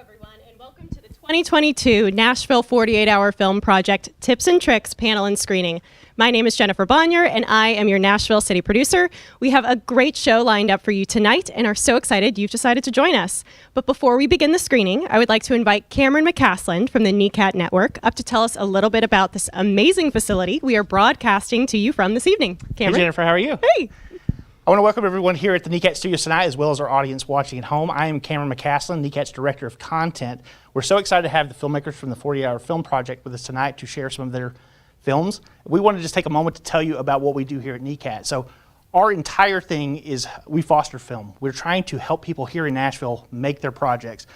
everyone, and welcome to the 2022 Nashville 48-Hour Film Project Tips and Tricks panel and screening. My name is Jennifer Bonnier, and I am your Nashville City producer. We have a great show lined up for you tonight and are so excited you've decided to join us. But before we begin the screening, I would like to invite Cameron McCaslin from the NECAT Network up to tell us a little bit about this amazing facility we are broadcasting to you from this evening. Cameron? Hey, Jennifer, how are you? Hey! I want to welcome everyone here at the NECAT Studios tonight, as well as our audience watching at home. I am Cameron McCaslin, NECAT's Director of Content. We're so excited to have the filmmakers from the 48-Hour Film Project with us tonight to share some of their films. We want to just take a moment to tell you about what we do here at NECAT. So our entire thing is we foster film. We're trying to help people here in Nashville make their projects.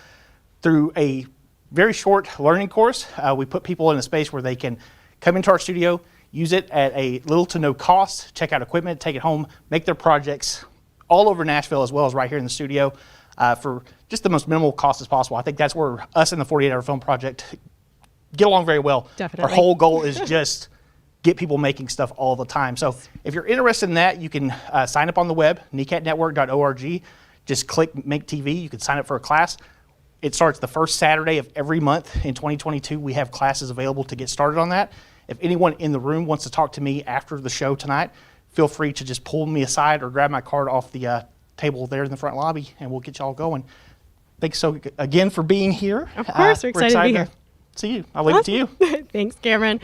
Through a very short learning course, we put people in a space where they can come into our studio, use it at a little to no cost, check out equipment, take it home, make their projects all over Nashville as well as right here in the studio for just the most minimal cost as possible. I think that's where us and the 48-Hour Film Project get along very well. Definitely. Our whole goal is just get people making stuff all the time. So if you're interested in that, you can sign up on the web, necatnetwork.org. Just click Make TV. You can sign up for a class. It starts the first Saturday of every month in 2022. We have classes available to get started on that. If anyone in the room wants to talk to me after the show tonight, feel free to just pull me aside or grab my card off the table there in the front lobby, and we'll get you all going. Thanks so again for being here. Of course, we're excited to be here. See you. I'll leave it to you. Thanks, Cameron.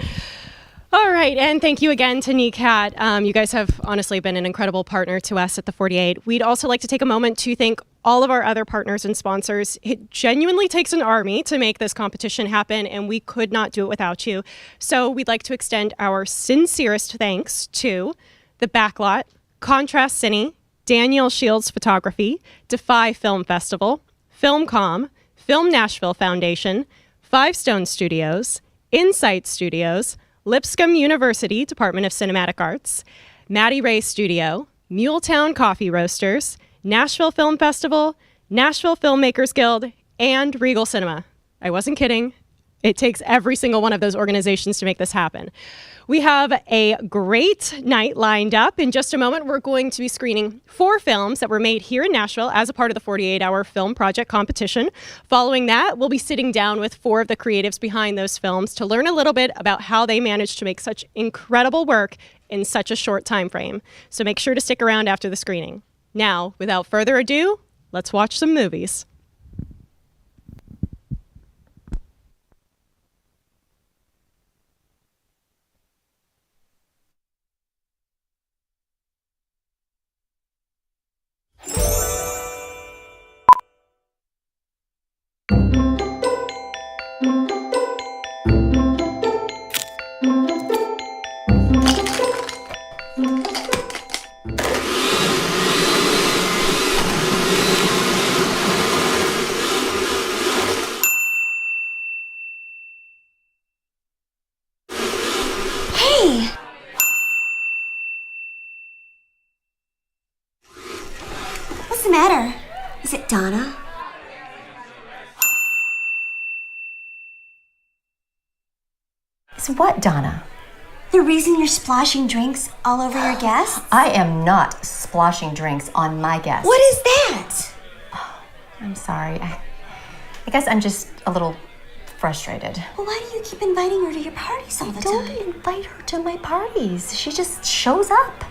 All right, and thank you again to NECAT. You guys have honestly been an incredible partner to us at the 48. We'd also like to take a moment to thank all of our other partners and sponsors. It genuinely takes an army to make this competition happen, and we could not do it without you. So we'd like to extend our sincerest thanks to The Backlot, Contrast Cine, Daniel Shields Photography, Defy Film Festival, Filmcom, Film Nashville Foundation, Five Stone Studios, Insight Studios, Lipscomb University Department of Cinematic Arts, Maddie Ray Studio, Muletown Coffee Roasters, Nashville Film Festival, Nashville Filmmakers Guild, and Regal Cinema. I wasn't kidding. It takes every single one of those organizations to make this happen. We have a great night lined up. In just a moment, we're going to be screening 4 films that were made here in Nashville as a part of the 48-Hour Film Project competition. Following that, we'll be sitting down with 4 of the creatives behind those films to learn a little bit about how they managed to make such incredible work in such a short time frame. So make sure to stick around after the screening. Now, without further ado, let's watch some movies. What's the matter? Is it Donna? Is what, Donna? The reason you're splashing drinks all over your guests? I am not splashing drinks on my guests. What is that? I'm sorry. I guess I'm just a little frustrated. Well, why do you keep inviting her to your parties all the Don't time? invite her to my parties. She just shows up.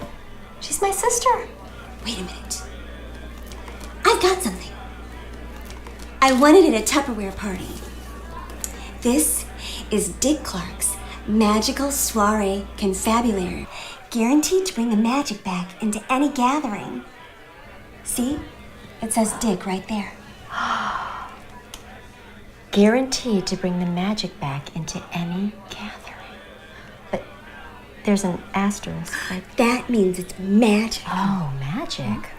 She's my sister. Wait a minute. I've got something. I won it at a Tupperware party. This is Dick Clark's Magical Soiree Confabulary, guaranteed to bring the magic back into any gathering. See? It says Dick right there. Guaranteed to bring the magic back into any gathering. But there's an asterisk, right? That means it's magic. Oh, magic.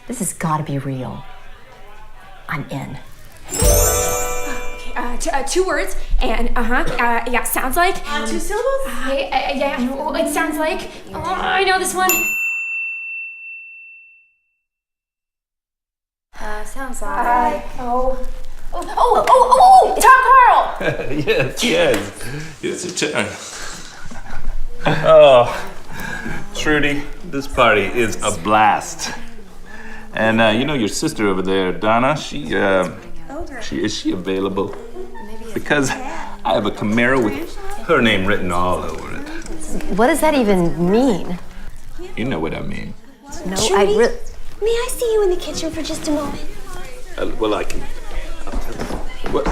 This has got to be real. I'm in. Okay, 2 words, and yeah, sounds like. 2 syllables? Yeah, it sounds like. Oh, I know this one. Sounds like. Tom Carl! Yes. It's your turn. Oh, Trudy, this party is a blast. And you know your sister over there, Donna, she, Over. Is she available? Because I have a Camaro with her name written all over it. What does that even mean? You know what I mean. No, Trudy, may I see you in the kitchen for just a moment? Well, I can. I'll tell you. What?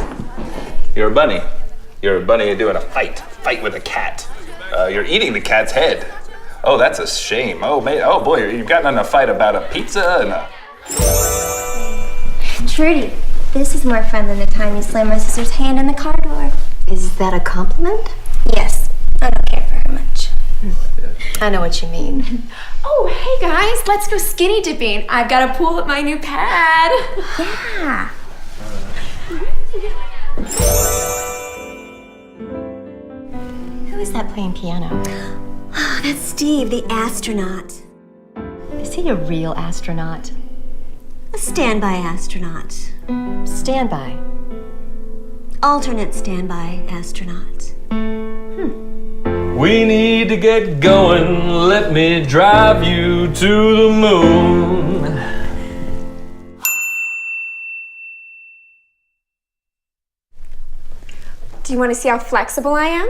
You're a bunny. You're a bunny doing a fight with a cat. You're eating the cat's head. Oh, that's a shame. Oh, man. Oh, boy, you've gotten in a fight about a pizza and a... Trudy, this is more fun than the time you slammed my sister's hand in the car door. Is that a compliment? Yes, I don't care very much. I know what you mean. Oh, hey guys, let's go skinny dipping. I've got a pool at my new pad. Yeah. Who is that playing piano? Oh, that's Steve, the astronaut. Is he a real astronaut? A standby astronaut. Standby. Alternate standby astronaut. We need to get going. Let me drive you to the moon. Do you want to see how flexible I am?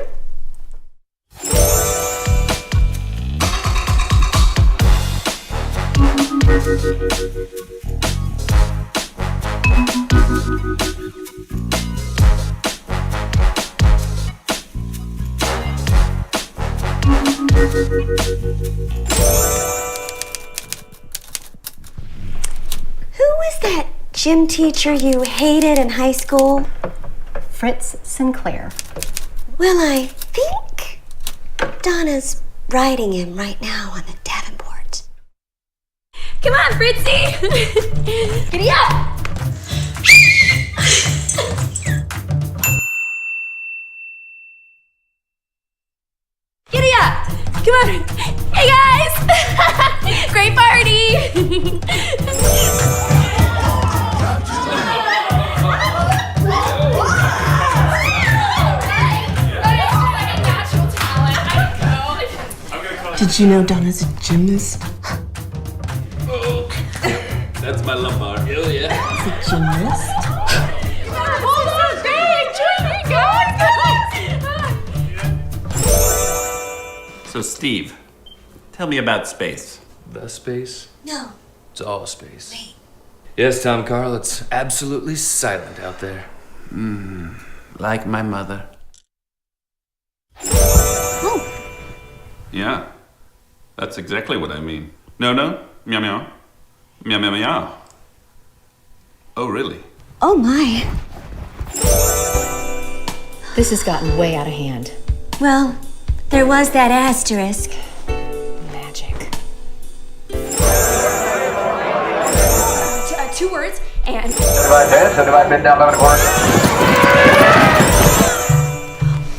Who was that gym teacher you hated in high school? Fritz Sinclair. Well, I think Donna's riding him right now on the Davenport. Come on, Fritzy! Giddy up! Giddy up! Come on! Hey guys! Great party! Did you know Donna's a gymnast? That's my lumbar. Hell yeah. A gymnast? So, Steve, tell me about space. The space? No. It's all space. Yes, Tom Carl, it's absolutely silent out there. Like my mother. Oh, Yeah, that's exactly what I mean. No, meow meow. Meow meow meow. Oh, really? oh my. This has gotten way out of hand. Well, there was that asterisk. Magic. 2 words and...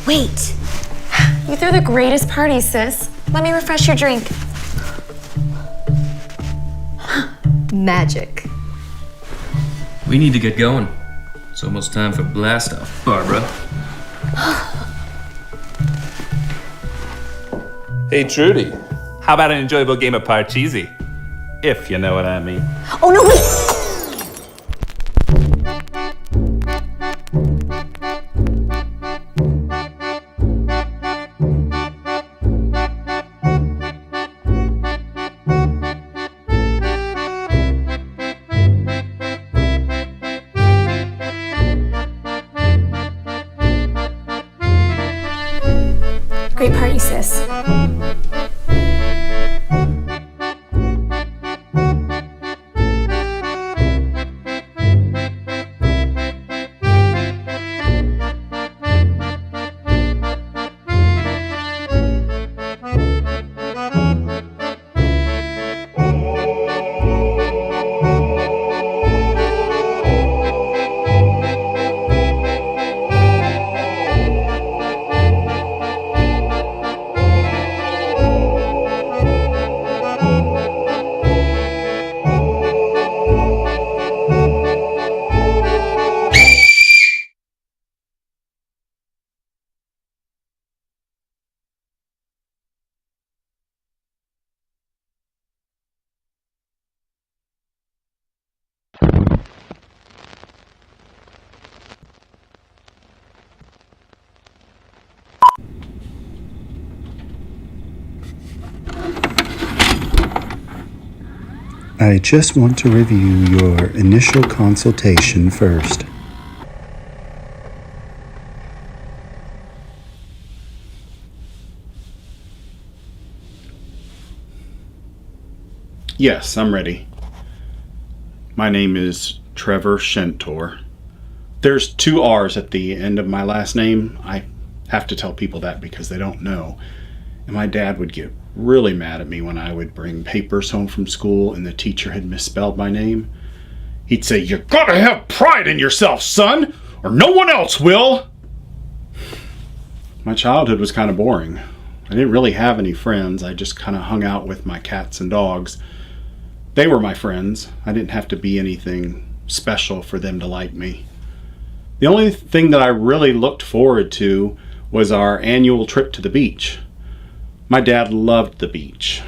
Wait. You threw the greatest party, sis. Let me refresh your drink. Magic. We need to get going. It's almost time for blast off, Barbara. Hey, Trudy. How about an enjoyable game of Parcheesi? If you know what I mean. Oh, no, wait. Great party, sis. I just want to review your initial consultation first. Yes, I'm ready. My name is Trevor Shentor. There's 2 R's at the end of my last name. I have to tell people that because they don't know. And my dad would get really mad at me when I would bring papers home from school and the teacher had misspelled my name. He'd say, "You gotta have pride in yourself, son, or no one else will." My childhood was kind of boring. I didn't really have any friends. I just kind of hung out with my cats and dogs. They were my friends. I didn't have to be anything special for them to like me. The only thing that I really looked forward to was our annual trip to the beach. My dad loved the beach,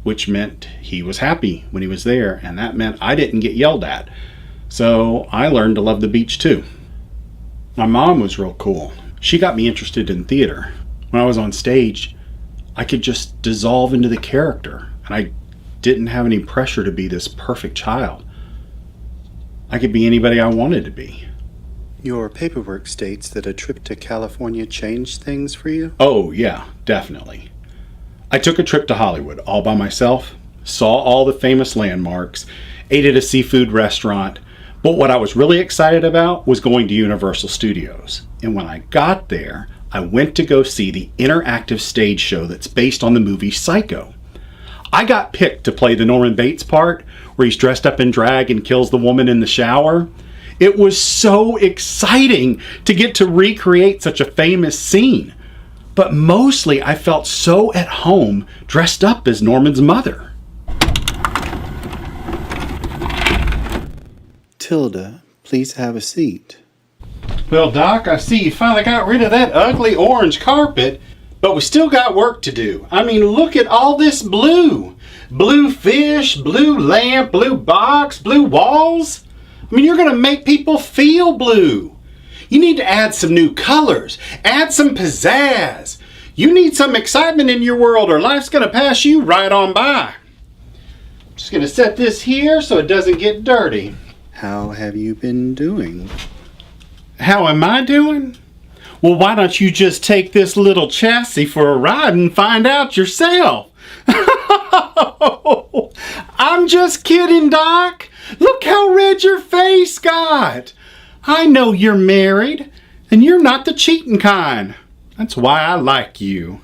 which meant he was happy when he was there, and that meant I didn't get yelled at. So I learned to love the beach too. My mom was real cool. She got me interested in theater. When I was on stage, I could just dissolve into the character, and I didn't have any pressure to be this perfect child. I could be anybody I wanted to be. Your paperwork states that a trip to California changed things for you? Oh, yeah, definitely. I took a trip to Hollywood all by myself, saw all the famous landmarks, ate at a seafood restaurant, but what I was really excited about was going to Universal Studios. And when I got there, I went to go see the interactive stage show that's based on the movie Psycho. I got picked to play the Norman Bates part, where he's dressed up in drag and kills the woman in the shower. It was so exciting to get to recreate such a famous scene. But mostly I felt so at home dressed up as Norman's mother. Tilda, please have a seat. Well, Doc, I see you finally got rid of that ugly orange carpet, but we still got work to do. I mean, look at all this blue. Blue fish, blue lamp, blue box, blue walls. I mean, you're going to make people feel blue. You need to add some new colors, add some pizzazz. You need some excitement in your world or life's going to pass you right on by. Just going to set this here so it doesn't get dirty. How have you been doing? How am I doing? Well, why don't you just take this little chassis for a ride and find out yourself? I'm just kidding, Doc. Look how red your face got. I know you're married, and you're not the cheating kind. That's why I like you.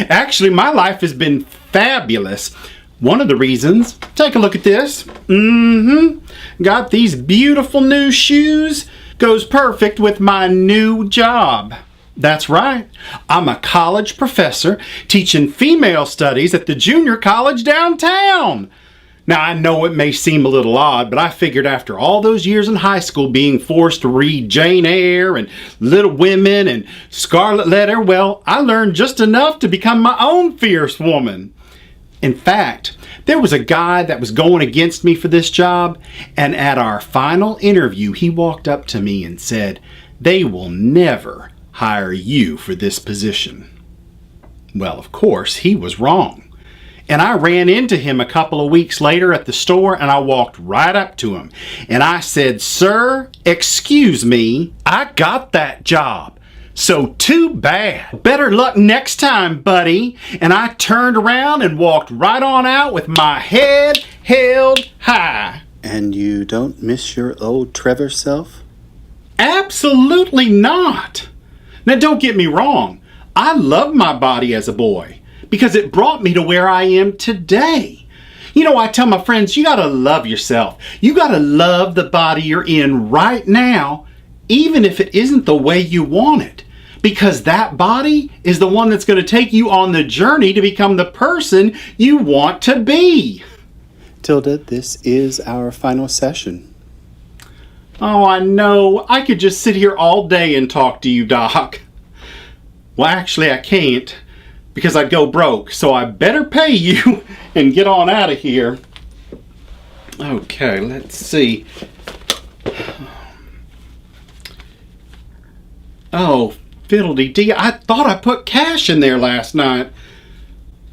Actually, my life has been fabulous. One of the reasons, take a look at this. Got these beautiful new shoes. Goes perfect with my new job. That's right. I'm a college professor teaching female studies at the junior college downtown. Now, I know it may seem a little odd, but I figured after all those years in high school being forced to read Jane Eyre and Little Women and Scarlet Letter, well, I learned just enough to become my own fierce woman. In fact, there was a guy that was going against me for this job, and at our final interview, he walked up to me and said, "They will never hire you for this position." Well, of course, he was wrong. And I ran into him a couple of weeks later at the store, and I walked right up to him. And I said, "Sir, excuse me, I got that job. So too bad. Better luck next time, buddy." And I turned around and walked right on out with my head held high. And you don't miss your old Trevor self? Absolutely not. Now, don't get me wrong. I love my body as a boy because it brought me to where I am today. You know, I tell my friends, you gotta love yourself. You gotta love the body you're in right now, even if it isn't the way you want it. Because that body is the one that's going to take you on the journey to become the person you want to be. Tilda, this is our final session. Oh, I know. I could just sit here all day and talk to you, Doc. Well, actually, I can't because I'd go broke. So I better pay you and get on out of here. Okay, let's see. Oh, fiddle-dee-dee, I thought I put cash in there last night.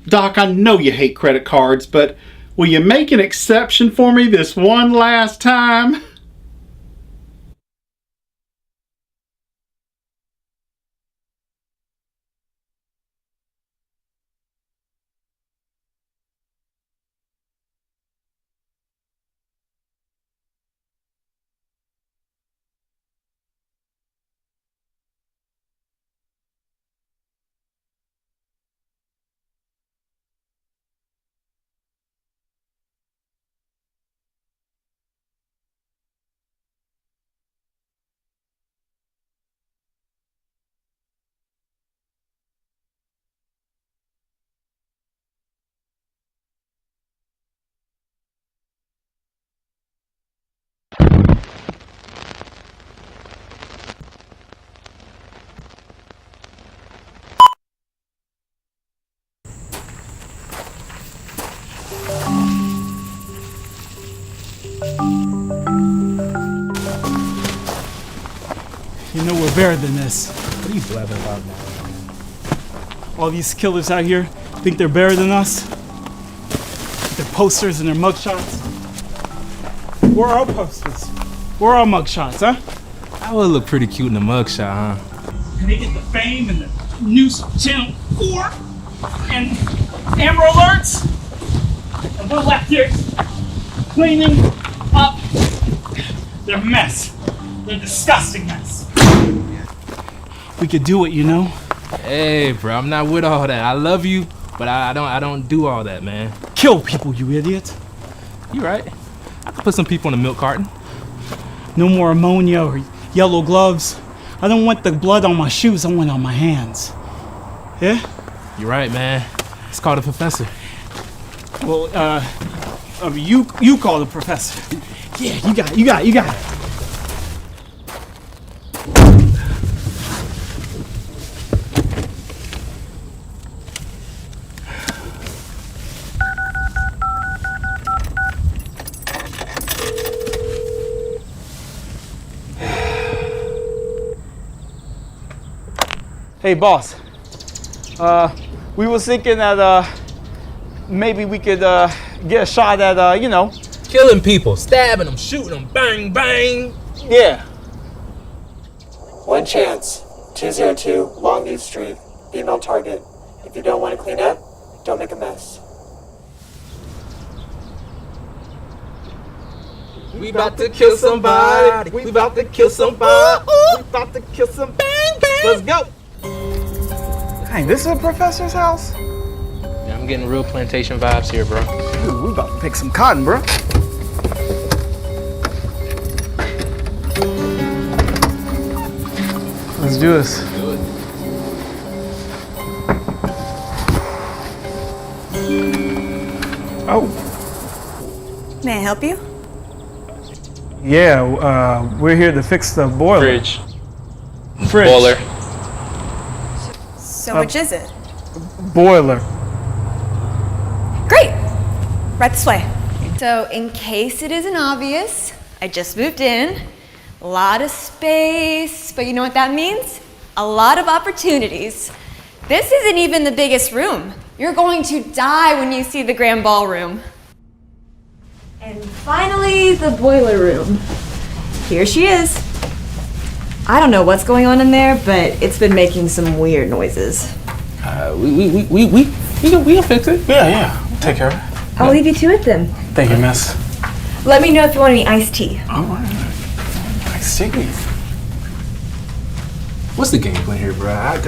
Doc, I know you hate credit cards, but Will you make an exception for me this one last time? You know we're better than this. What are you blabbing about now? All these killers out here think they're better than us. Their posters and their mugshots. Where are our posters? Where are our mugshots, huh? That would look pretty cute in the mugshot, huh? And they get the fame and the news channel 4 and Amber Alerts. And we're left here cleaning up their mess. Their disgusting mess. We could do it, you know? Hey, bro, I'm not with all that. I love you, but I don't do all that, man. Kill people, you idiot. You right. I could put some people in a milk carton. No more ammonia or yellow gloves. I don't want the blood on my shoes, I want it on my hands. Yeah? You're right, man. It's called a professor. Well, you call the professor. Yeah, you got it. Hey, boss. We was thinking that maybe we could get a shot at, Killing people, stabbing them, shooting them, bang, bang. Yeah. One chance. 202 Longview Street. Female target. If you don't want to clean up, don't make a mess. We about to kill somebody. We about to kill somebody. We about to kill some bang, bang. Let's go. Hey, this is a professor's house? Yeah, I'm getting real plantation vibes here, bro. Dude, we about to pick some cotton, bro. Let's do this. Do it. Oh. May I help you? Yeah, we're here to fix the boiler. Fridge. Boiler. So which is it? Boiler. Great! Right this way. So in case it isn't obvious, I just moved in. A lot of space, but you know what that means? A lot of opportunities. This isn't even the biggest room. You're going to die when you see the grand ballroom. And finally, the boiler room. Here she is. I don't know what's going on in there, but it's been making some weird noises. We can fix it. Yeah. Take care of it. I'll leave you to it then. Thank you, miss. Let me know if you want any iced tea. All right. Nice tea. What's the game plan here, bro? I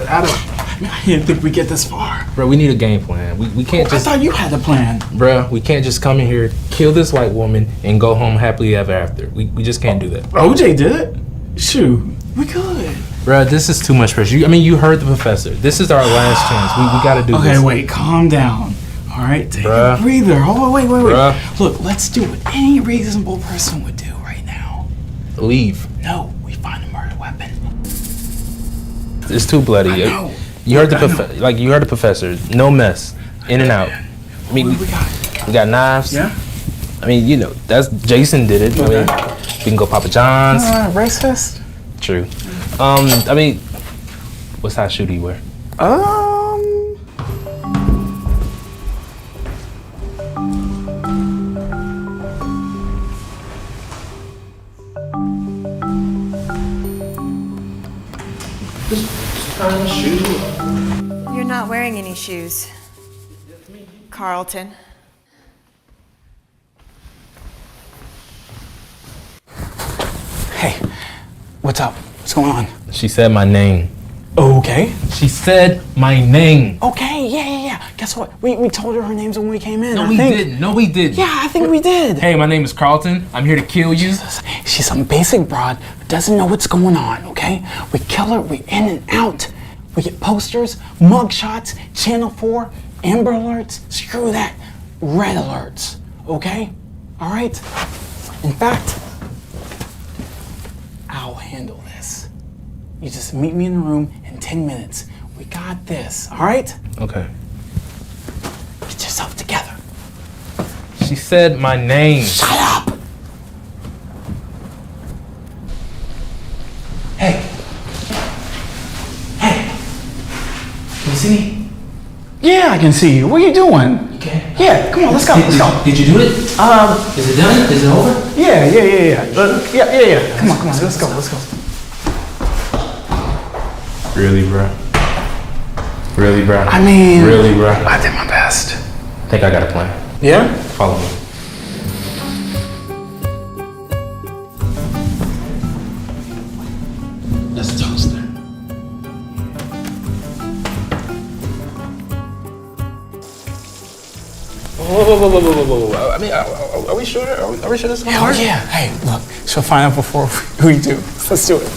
didn't think we'd get this far. Bro, we need a game plan. We can't just. I thought you had a plan. Bro, we can't just come in here, kill this white woman, and go home happily ever after. We just can't do that. OJ did it. Shoot, we could. Bro, this is too much pressure. You heard the professor. This is our last chance. We gotta do this. Okay, wait, calm down. All right, take Bruh. a breather. Oh, wait. Bruh. Look, let's do what any reasonable person would do right now. Leave. No, we find a murder weapon. It's too bloody. I know. You heard you heard the professor. No mess. In and out. I mean, we got? We got knives. Yeah. I mean, that's Jason did it. Okay. I mean, we can go Papa John's. Racist? True. I mean, what size shoe do you wear? You're not wearing any shoes, Carlton. Hey, what's up? What's going on? She said my name. Okay. She said my name. Okay, yeah. Guess what? We told her names when we came in. No, I we think. didn't. No, we did. Yeah, I think we did. Hey, my name is Carlton. I'm here to kill you. She's some basic broad who doesn't know what's going on, okay? We kill her, we in and out. We get posters, mug shots, Channel 4, Amber Alerts. Screw that. Red Alerts, okay? All right? In fact, I'll handle this. You just meet me in the room in 10 minutes. We got this, all right? Okay. Get yourself together. She said my name. Shut up! Hey. Can you see me? Yeah, I can see you. What are you doing? You can? Yeah, come on, let's go. Did you do it? Is it done? Is it over? Yeah. Yeah. Come on, let's go. Really, bro? Really, bro? I mean... Really, bro? I did my best. I think I got a plan. Yeah? Follow me. Let's toast her. Whoa. I mean, are we sure? Are we sure this is gonna work? Yeah. Hey, look, she'll find out before we do. Let's do it.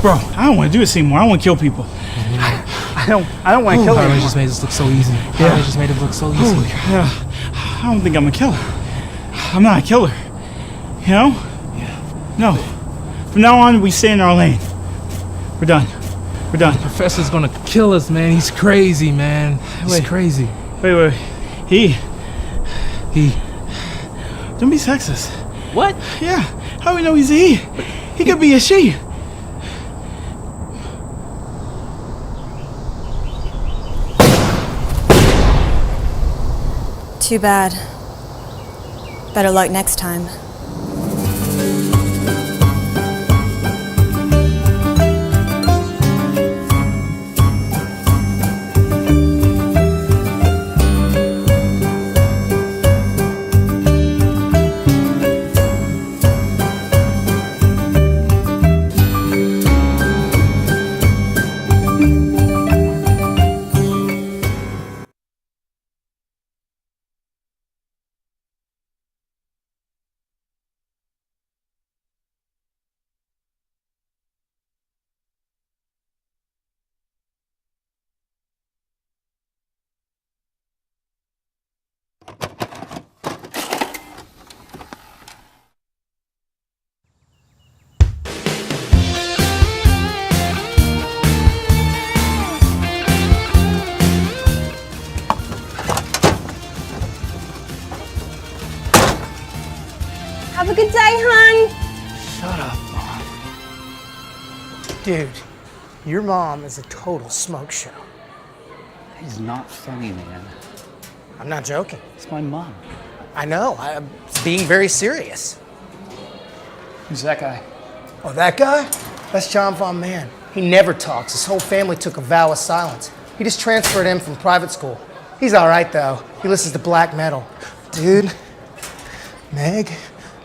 Bro, I don't want to do this anymore. I want to kill people. I don't want to kill Harley anyone. just made this look so easy. Yeah. Harley just made it look so easy. Holy cow. I don't think I'm a killer. I'm not a killer. You know? No. From now on, we stay in our lane. We're done. The professor's gonna kill us, man. He's crazy, man. He's crazy. Wait. He. Don't be sexist. What? Yeah. How do we know he's a he? He could be a she. Too bad. Better luck next time. Have a good day, hon. Shut up, Mom. Dude, your mom is a total smoke show. He's not funny, man. I'm not joking. It's my mom. I know. I'm being very serious. Who's that guy? Oh, that guy? That's John Von Mann. He never talks. His whole family took a vow of silence. He just transferred him from private school. He's all right, though. He listens to black metal. Dude, Meg,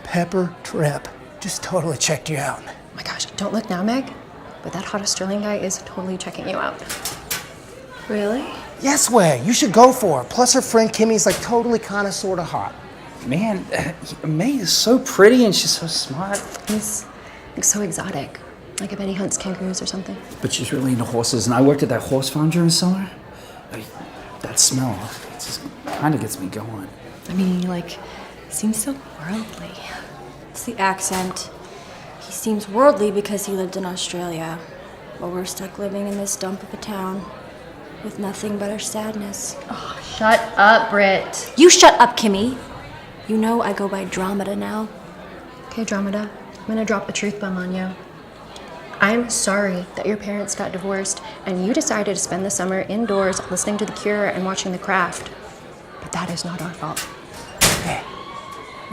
Pepper, Trip just totally checked you out. Oh my gosh, don't look now, Meg. But that hot Australian guy is totally checking you out. Really? Yes way. You should go for her. Plus her friend Kimmy's like totally kind of sort of hot. Man, May is so pretty and she's so smart. He's like so exotic. Like I bet he hunts kangaroos or something. But she's really into horses, and I worked at that horse farm during summer. That smell, it just kind of gets me going. I mean, like, seems so worldly. It's the accent. He seems worldly because he lived in Australia. But we're stuck living in this dump of a town with nothing but our sadness. Oh, shut up, Britt. You shut up, Kimmy. You know I go by Dramata now. Okay, Dramata. I'm gonna drop the truth bomb on you. I'm sorry that your parents got divorced and you decided to spend the summer indoors listening to The Cure and watching The Craft. But that is not our fault. Hey,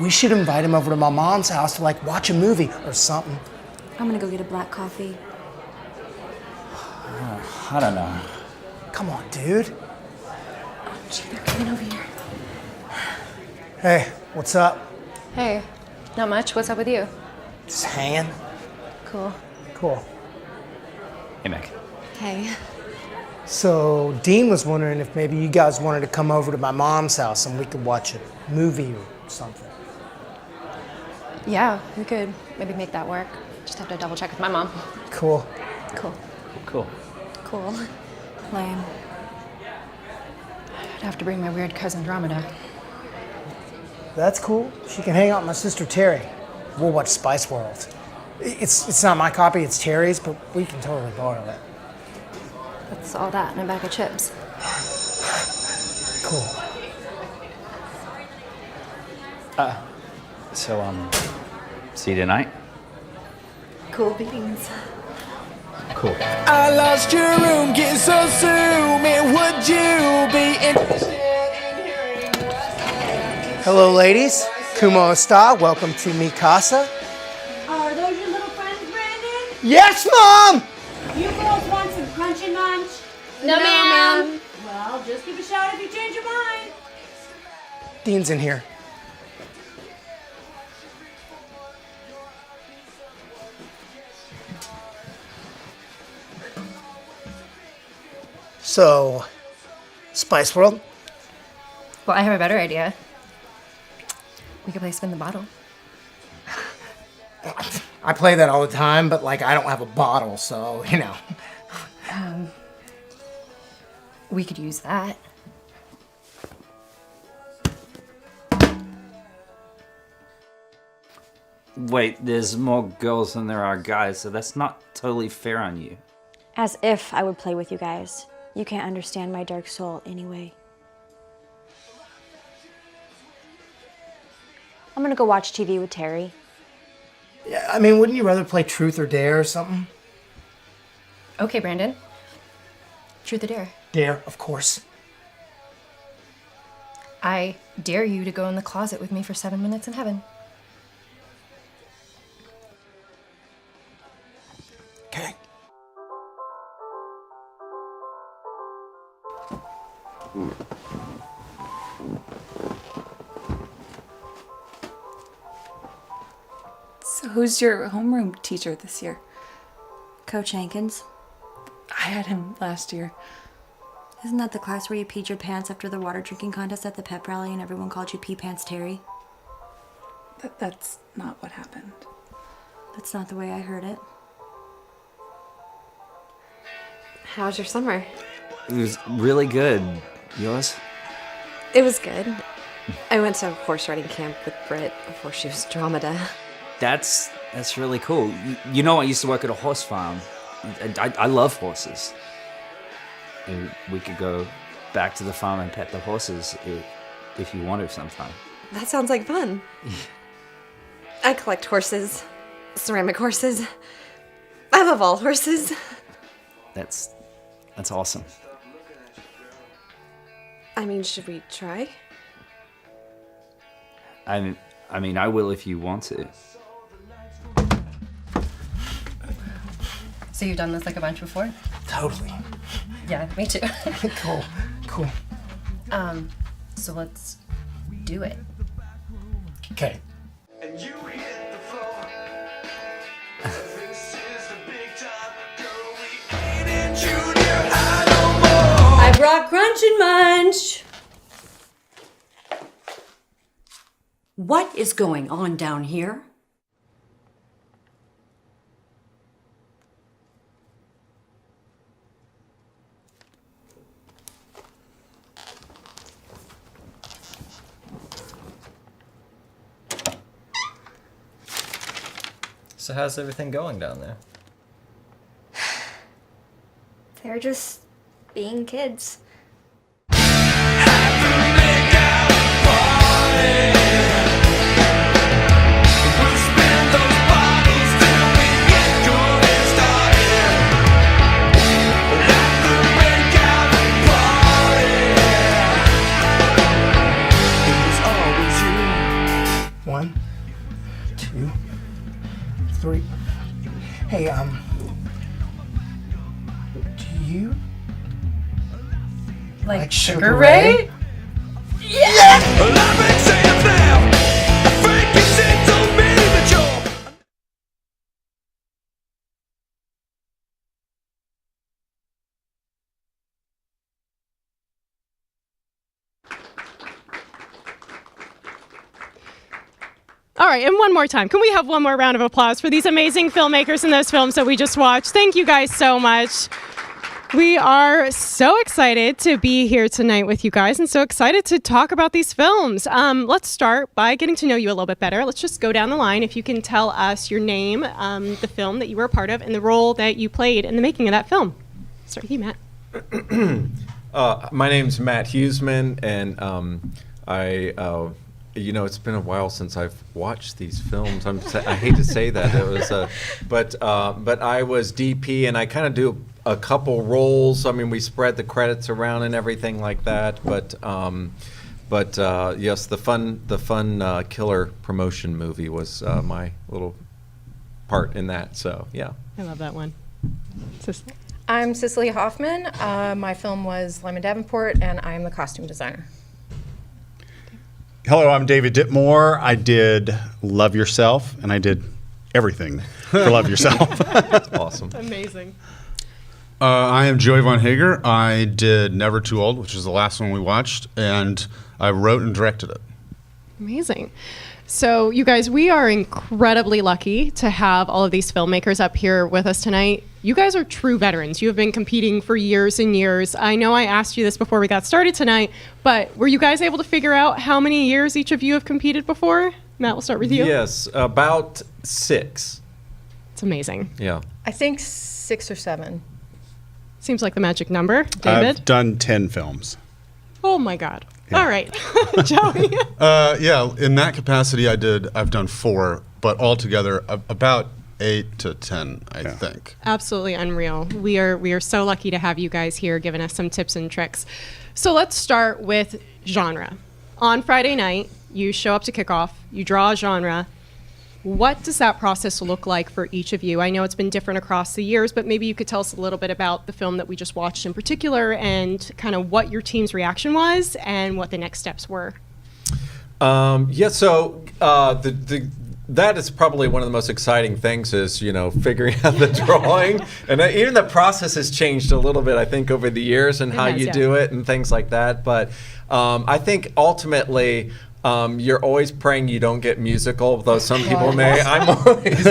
we should invite him over to my mom's house to like watch a movie or something. I'm gonna go get a black coffee. I don't know. Come on, dude. Oh, gee, they're coming over here. Hey, what's up? Hey, not much. What's up with you? Just hanging. Cool. Cool. Hey, Meg. Hey. So, Dean was wondering if maybe you guys wanted to come over to my mom's house and we could watch a movie or something. Yeah, we could maybe make that work. Just have to double check with my mom. Cool. Cool. Cool. Cool. Lame. I'd have to bring my weird cousin Andromeda. That's cool. She can hang out with my sister Terry. We'll watch Spice World. It's not my copy, it's Terry's, but we can totally borrow it. That's all that and a bag of chips. Cool. So, see you tonight? Cool beans. Cool. I lost your room, get so soon. Would you be interested in hearing Hello, ladies. Kumo Esta, welcome to Mi Casa. Are those your little friends, Brandon? Yes, Mom! You girls want some crunchy munch? No, ma'am. Well, just give a shout if you change your mind. Dean's in here. So, Spice World? Well, I have a better idea. We could play Spin the Bottle. I play that all the time, but like I don't have a bottle, so, you know. We could use that. Wait, there's more girls than there are guys, so that's not totally fair on you. As if I would play with you guys. You can't understand my dark soul anyway. I'm gonna go watch TV with Terry. Yeah, I mean, wouldn't you rather play Truth or Dare or something? Okay, Brandon. Truth or dare? Dare, of course. I dare you to go in the closet with me for 7 minutes in heaven. Okay. So who's your homeroom teacher this year? Coach Hankins. I had him last year. Isn't that the class where you peed your pants after the water drinking contest at the pep rally and everyone called you Pee Pants Terry? That's not what happened. That's not the way I heard it. How's your summer? It was really good. Yours? It was good. I went to horse riding camp with Britt before she was Dromeda. That's really cool. You know, I used to work at a horse farm. I love horses. And we could go back to the farm and pet the horses if you want to sometime. That sounds like fun. I collect horses, ceramic horses. I love all horses. That's awesome. I mean, should we try? I mean, I will if you want to. So you've done this like a bunch before? Totally. Yeah, me too. Cool. Cool. So let's do it. Okay. I brought Crunch and Munch. What is going on down here? So how's everything going down there? They're just being kids. We'll spin those bottles till we get good and start 1, 2, 3. Hey, do you like Sugar Ray? All right, and one more time. Can we have one more round of applause for these amazing filmmakers in those films that we just watched? Thank you guys so much. We are so excited to be here tonight with you guys and so excited to talk about these films. Let's start by getting to know you a little bit better. Let's just go down the line. If you can tell us your name, the film that you were a part of, and the role that you played in the making of that film. Start with you, Matt. My name's Matt Huseman, and it's been a while since I've watched these films. I hate to say that. It was, but I was DP, and I kind of do a couple roles. I mean, we spread the credits around and everything like that. But yes, the fun killer promotion movie was my little part in that. So yeah. I love that one. Cicely? I'm Cicely Hoffman. My film was Lyman Davenport, and I'm the costume designer. Hello, I'm David Ditmore. I did Love Yourself, and I did everything for Love Yourself. Awesome. Amazing. I am Joey Von Hager. I did Never Too Old, which is the last one we watched, and I wrote and directed it. Amazing. So, you guys, we are incredibly lucky to have all of these filmmakers up here with us tonight. You guys are true veterans. You have been competing for years and years. I know I asked you this before we got started tonight, but were you guys able to figure out how many years each of you have competed before? Matt, we'll start with you. Yes, about 6. It's amazing. Yeah. I think 6 or 7. Seems like the magic number. David? I've done 10 films. Oh my God. All right. Joey? Yeah, in that capacity, I've done 4, but altogether about 8 to 10, I think. Absolutely unreal. We are so lucky to have you guys here giving us some tips and tricks. So let's start with genre. On Friday night, you show up to kickoff, you draw a genre. What does that process look like for each of you? I know it's been different across the years, but maybe you could tell us a little bit about the film that we just watched in particular and kind of what your team's reaction was and what the next steps were. So that is probably one of the most exciting things is, figuring out the drawing. And even the process has changed a little bit, I think, over the years and how you do it and things like that. But I think ultimately, you're always praying you don't get musical, though some people may. I'm always,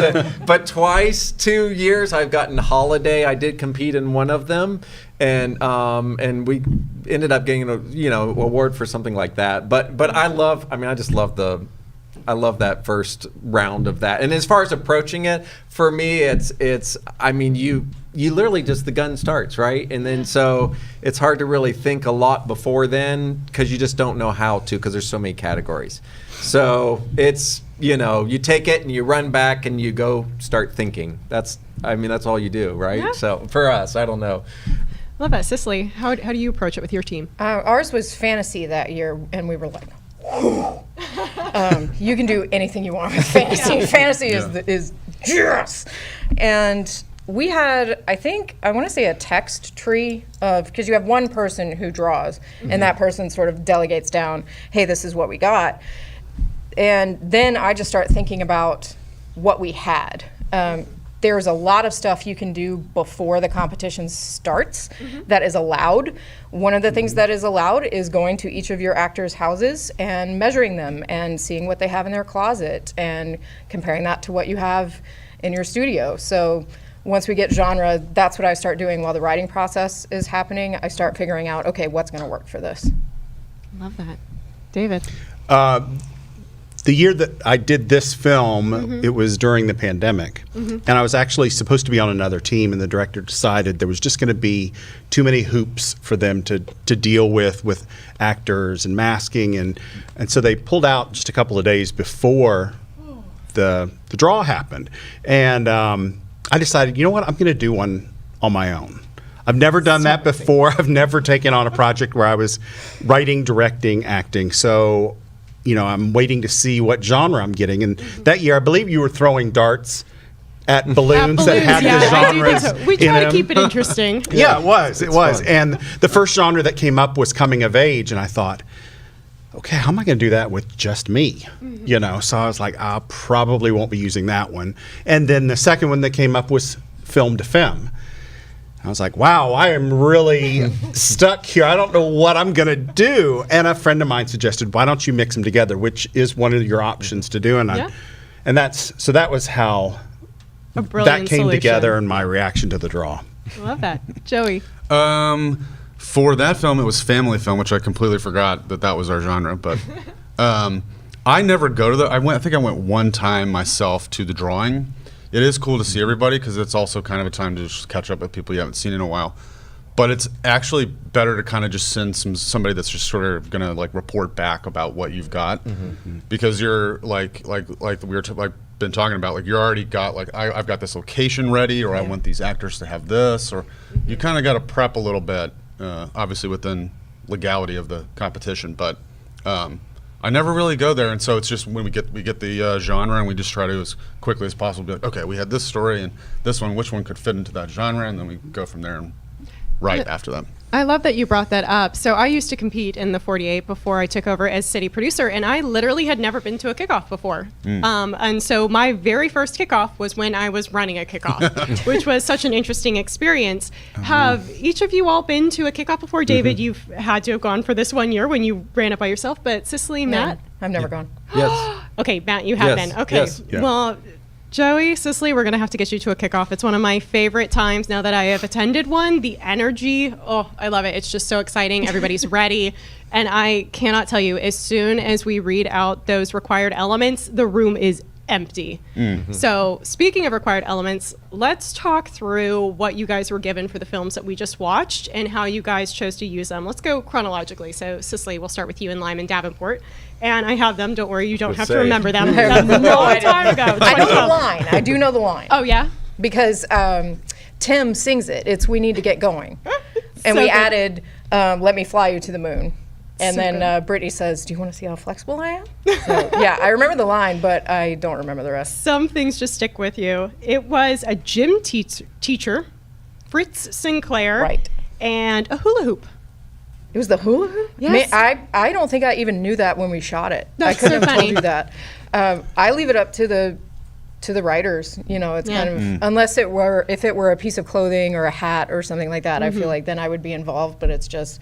but twice, 2 years, I've gotten Holiday. I did compete in one of them, and we ended up getting a award for something like that. But I just love I love that first round of that. And as far as approaching it, for me, you literally just, the gun starts, right? And then so it's hard to really think a lot before then because you just don't know how to because there's so many categories. So it's, you take it and you run back and you go start thinking. That's all you do, right? Yeah. So for us, I don't know. Love that. Cicely, how do you approach it with your team? Ours was fantasy that year, and we were like, you can do anything you want with fantasy. Fantasy is yes. And we had, I want to say a text tree of, because you have one person who draws, and that person sort of delegates down, hey, this is what we got. And then I just start thinking about what we had. There's a lot of stuff you can do before the competition starts that is allowed. One of the things that is allowed is going to each of your actors' houses and measuring them and seeing what they have in their closet and comparing that to what you have in your studio. So once we get genre, that's what I start doing while the writing process is happening. I start figuring out, okay, what's going to work for this. Love that. David? The year that I did this film, it was during the pandemic. And I was actually supposed to be on another team, and the director decided there was just going to be too many hoops for them to deal with actors and masking. And so they pulled out just a couple of days before the draw happened. And I decided, you know what, I'm going to do one on my own. I've never done that before. I've never taken on a project where I was writing, directing, acting. So I'm waiting to see what genre I'm getting. And that year, I believe you were throwing darts at balloons that had the genres. I do think so. We try to keep it interesting. Yeah, it was. And the first genre that came up was coming of age, and I thought, okay, how am I going to do that with just me? So I was like, I probably won't be using that one. And then the second one that came up was film to femme. I was like, wow, I am really stuck here. I don't know what I'm going to do. And a friend of mine suggested, why don't you mix them together, which is one of your options to do. And that was how that came together and my reaction to the draw. I love that. Joey. For that film, it was family film, which I completely forgot that was our genre. But I never go to I think I went one time myself to the drawing. It is cool to see everybody because it's also kind of a time to just catch up with people you haven't seen in a while. But it's actually better to kind of just send somebody that's just sort of gonna like report back about what you've got, because you're like we were been talking about, like you're already got like I've got this location ready, or I want these actors to have this, or you kind of got to prep a little bit, obviously within legality of the competition. But I never really go there, and so it's just when we get the genre, and we just try to as quickly as possible be like, okay, we had this story and this one, which one could fit into that genre, and then we go from there and after that. I love that you brought that up. So I used to compete in the 48 before I took over as city producer, and I literally had never been to a kickoff before. And so my very first kickoff was when I was running a kickoff, which was such an interesting experience. Have each of you all been to a kickoff before? David, you've had to have gone for this 1 year when you ran it by yourself, but Cicely, Matt? I've never gone. Yes. Okay, Matt, you have been. Okay. Yes. Yeah. Well, Joey, Cicely, we're going to have to get you to a kickoff. It's one of my favorite times now that I have attended one. The energy, I love it. It's just so exciting. Everybody's ready. And I cannot tell you, as soon as we read out those required elements, the room is empty. So speaking of required elements, let's talk through what you guys were given for the films that we just watched and how you guys chose to use them. Let's go chronologically. So Cicely, we'll start with you in Lyman Davenport. And I have them. Don't worry, you don't have to remember them. That was a long time ago. I know the line. I do know the line. Oh, yeah? Because Tim sings it. It's "We Need to Get Going." And So we good. added "Let Me Fly You to the Moon." And So then Brittany says, "Do you want to see how flexible I am?" So, yeah, I remember the line, but I don't remember the rest. Some things just stick with you. It was a gym teacher, Fritz Sinclair, and a hula hoop. It was the hula hoop? Yes. I don't think I even knew that when we shot it. That's I couldn't so have funny. told you that. I leave it up to the writers. It's Yeah. kind of unless if it were a piece of clothing or a hat or something like that. I feel like then I would be involved. But it's just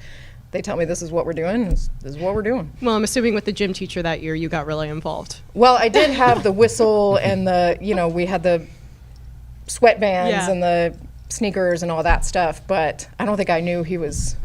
they tell me this is what we're doing. This is what we're doing. Well, I'm assuming with the gym teacher that year, you got really involved. Well, I did have the whistle and we had the sweatbands Yeah. and the sneakers and all that stuff. But I don't think I knew he was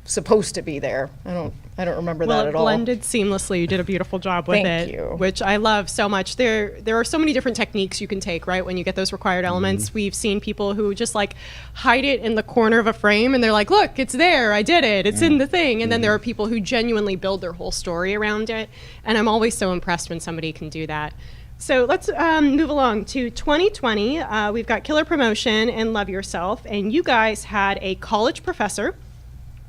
supposed to be there. I don't remember Well, that it at all. blended seamlessly. You did a beautiful job with Thank it, you. which I love so much. There are so many different techniques you can take, right? When you get those required elements, we've seen people who just like hide it in the corner of a frame, and they're like, "Look, it's there. I did it. It's in the thing." And then there are people who genuinely build their whole story around it, and I'm always so impressed when somebody can do that. So let's move along to 2020. We've got Killer Promotion and Love Yourself, and you guys had a college professor,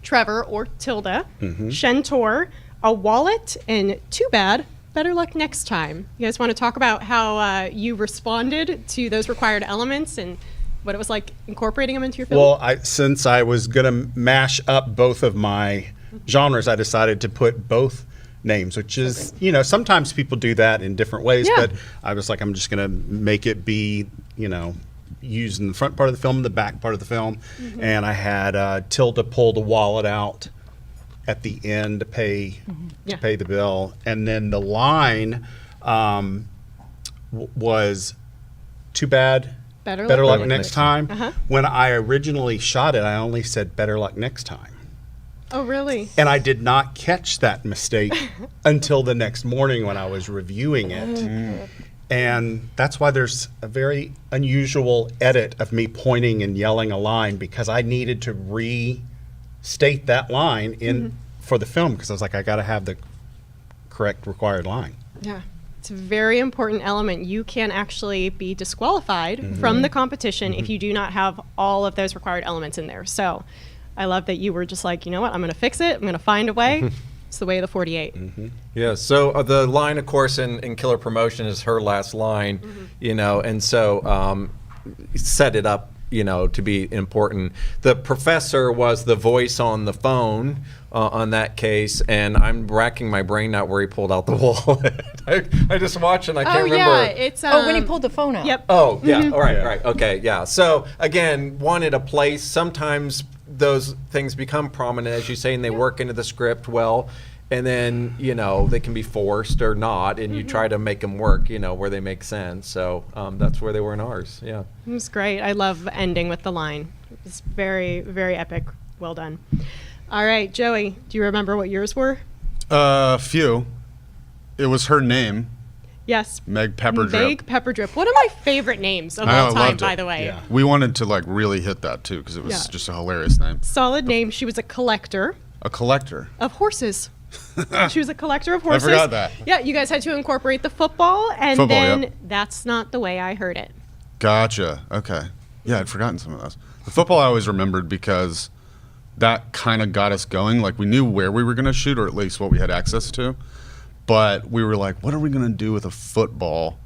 Trevor or Tilda, Shentor, a wallet, and Too Bad, Better Luck Next Time. You guys want to talk about how you responded to those required elements and what it was like incorporating them into your film? Well, since I was going to mash up both of my genres, I decided to put both names, which is, sometimes people do that in different ways, but I was like, I'm just going to make it be, used in the front part of the film, the back part of the film. And I had Tilda pull the wallet out at the end to pay the bill. And then the line was Too Bad, Better Luck Next Time. When I originally shot it, I only said Better Luck Next Time. Oh, really? And I did not catch that mistake until the next morning when I was reviewing it. And that's why there's a very unusual edit of me pointing and yelling a line, because I needed to restate that line in for the film, because I was like, I got to have the correct required line. Yeah. It's a very important element. You can actually be disqualified from the competition if you do not have all of those required elements in there. So I love that you were just like, you know what, I'm going to fix it. I'm going to find a way. It's the way of the 48. Yeah, so the line, of course, in Killer Promotion is her last line, you know, and so set it up, you know, to be important. The professor was the voice on the phone on that case, and I'm racking my brain out where he pulled out the wallet. I just watched and I can't remember. Yeah, it's when he pulled the phone out. Yep. Oh, yeah. All right, right. Okay, yeah. So, again, wanted a place. Sometimes those things become prominent, as you say, and they work into the script well. And then, you know, they can be forced or not, and you try to make them work, you know, where they make sense. So that's where they were in ours, yeah. It was great. I love ending with the line. It was very, very epic. Well done. All right, Joey, do you remember what yours were? Few. It was her name. Yes. Meg Pepperdrip. Meg Pepperdrip. One of my favorite names of all time, by the way. Yeah. We wanted to like really hit that too because it was just a hilarious name. Solid name. She was a collector. A collector. Of horses. She was a collector of horses. I forgot that. Yeah, you guys had to incorporate the football, and then that's not the way I heard it. Gotcha. Okay. Yeah, I'd forgotten some of those. The football I always remembered because that kind of got us going. Like we knew where we were going to shoot, or at least what we had access to. But we were like, what are we going to do with a football?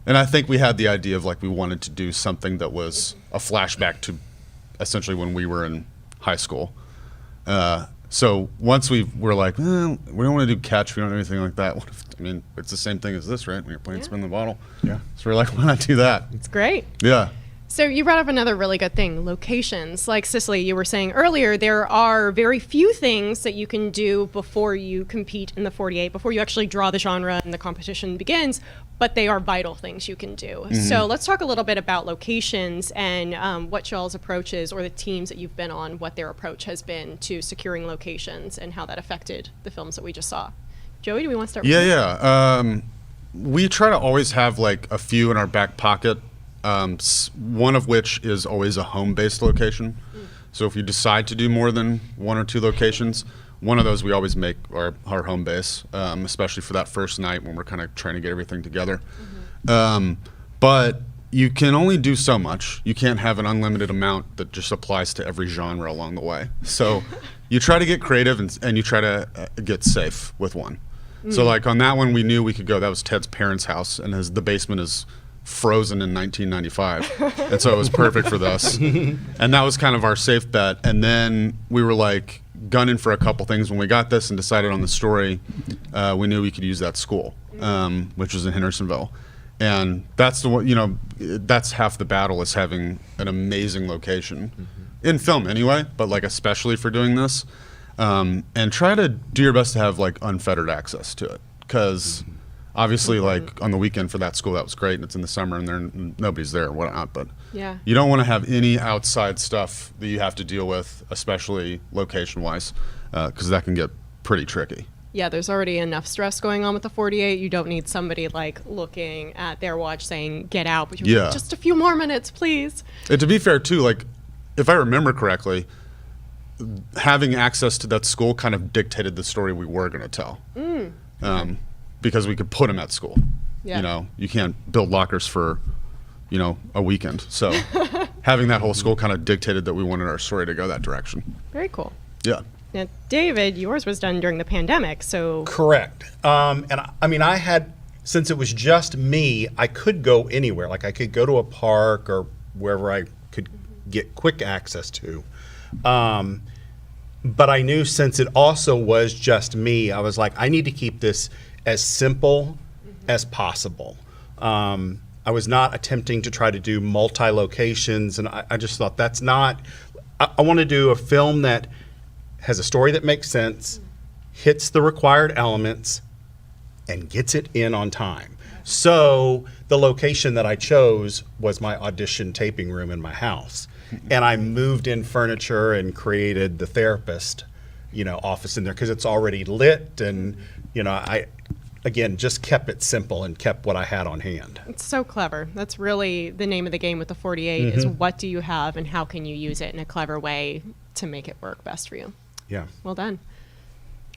And I think we had the idea of like we wanted to do something that was a flashback to essentially when we were in high school. So once we were like, we don't want to do catch, we don't do anything like that. What if, I mean, it's the same thing as this, right? When you're playing spin the bottle. Yeah. So we're like, why not do that? It's great. Yeah. So you brought up another really good thing, locations. Like Cicely, you were saying earlier, there are very few things that you can do before you compete in the 48, before you actually draw the genre and the competition begins, but they are vital things you can do. So let's talk a little bit about locations and what y'all's approach is, or the teams that you've been on, what their approach has been to securing locations and how that affected the films that we just saw. Joey, do we want to start with you? Yeah. We try to always have like a few in our back pocket. One of which is always a home-based location. So if you decide to do more than one or two locations, one of those we always make our home base, especially for that first night when we're kind of trying to get everything together. But you can only do so much. You can't have an unlimited amount that just applies to every genre along the way. So you try to get creative and you try to get safe with one. So like on that one we knew we could go, that was Ted's parents' house, and the basement is frozen in 1995, and so it was perfect for this. And that was kind of our safe bet. And then we were like gunning for a couple things when we got this and decided on the story. We knew we could use that school, which was in Hendersonville, and that's that's half the battle, is having an amazing location in film anyway, but like especially for doing this, and try to do your best to have like unfettered access to it, because obviously, like on the weekend for that school, that was great, and it's in the summer, and nobody's there or whatnot. But you don't want to have any outside stuff that you have to deal with, especially location-wise, because that can get pretty tricky. Yeah, there's already enough stress going on with the 48. You don't need somebody like looking at their watch saying, "Get out!" But you're like, just a few more minutes, please. And to be fair, too, like if I remember correctly, having access to that school kind of dictated the story we were going to tell. Because we could put them at school. Yeah. You know, you can't build lockers for, a weekend. So having that whole school kind of dictated that we wanted our story to go that direction. Very cool. Yeah. Now, David, yours was done during the pandemic, so. Correct. And I mean, I had, since it was just me, I could go anywhere. Like I could go to a park or wherever I could get quick access to. But I knew since it also was just me, I was like, I need to keep this as simple as possible. I was not attempting to try to do multi-locations, and I just thought that's not, I want to do a film that has a story that makes sense, hits the required elements, and gets it in on time. So the location that I chose was my audition taping room in my house. And I moved in furniture and created the therapist, office in there because it's already lit, and I again just kept it simple and kept what I had on hand. It's so clever. That's really the name of the game with the 48 is what do you have and how can you use it in a clever way to make it work best for you. Yeah. Well done.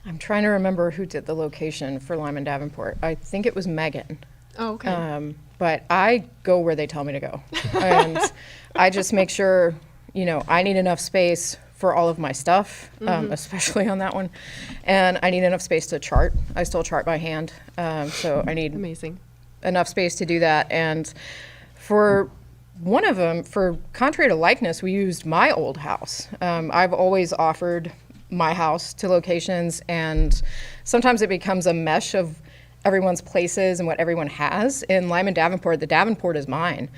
I'm trying to remember who did the location for Lyman Davenport. I think it was Megan. Oh, okay. But I go where they tell me to go. And I just make sure, I need enough space for all of my stuff, especially on that one. And I need enough space to chart. I still chart by hand. So I need enough space to do that. And for one of them, for Contrary to Likeness, we used my old house. I've always offered my house to locations, and sometimes it becomes a mesh of everyone's places and what everyone has. In Lyman Davenport, the Davenport is mine.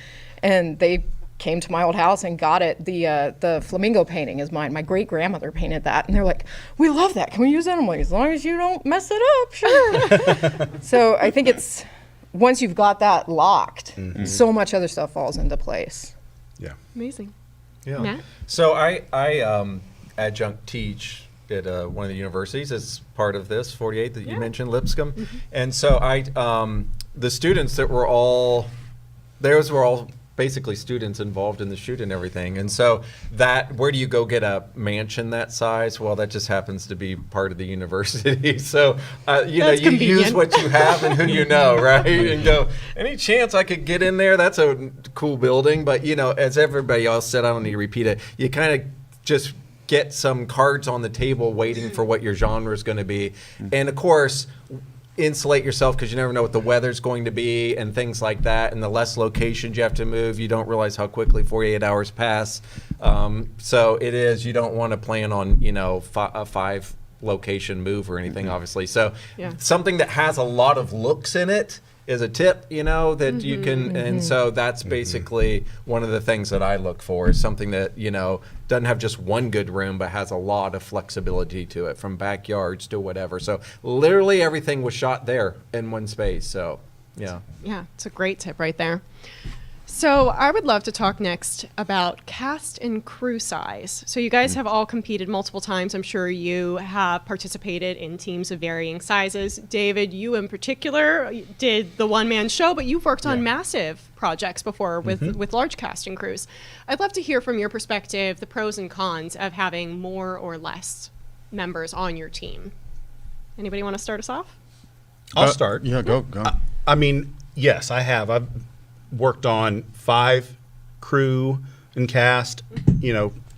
And they came to my old house and got it. The flamingo painting is mine. My great grandmother painted that, and they're like, "We love that. Can we use that?" I'm like, "As long as you don't mess it up, sure." So I think it's once you've got that locked, so much other stuff falls into place. Yeah. Amazing. Yeah. Matt? So I adjunct teach at one of the universities as part of this 48 that you mentioned, Lipscomb, and so the students that were all basically students involved in the shoot and everything. And so where do you go get a mansion that size? Well, that just happens to be part of the university. So, you use what you have and who you know, right? And go, any chance I could get in there? That's a cool building. But, as everybody else said, I don't need to repeat it, you kind of just get some cards on the table waiting for what your genre is going to be. And of course, insulate yourself because you never know what the weather's going to be and things like that. And the less locations you have to move, you don't realize how quickly 48 hours pass. So you don't want to plan on, a 5 location move or anything, obviously. So something that has a lot of looks in it is a tip, that you can, and so that's basically one of the things that I look for, is something that, doesn't have just one good room, but has a lot of flexibility to it, from backyards to whatever. So literally everything was shot there in one space, so, yeah. Yeah, it's a great tip right there. So I would love to talk next about cast and crew size. So you guys have all competed multiple times. I'm sure you have participated in teams of varying sizes. David, you in particular did the one-man show, but you've worked on massive projects before with large cast and crews. I'd love to hear from your perspective the pros and cons of having more or less members on your team. Anybody want to start us off? I'll start. Yeah, go. I mean, yes, I have. I've worked on 5 crew and cast,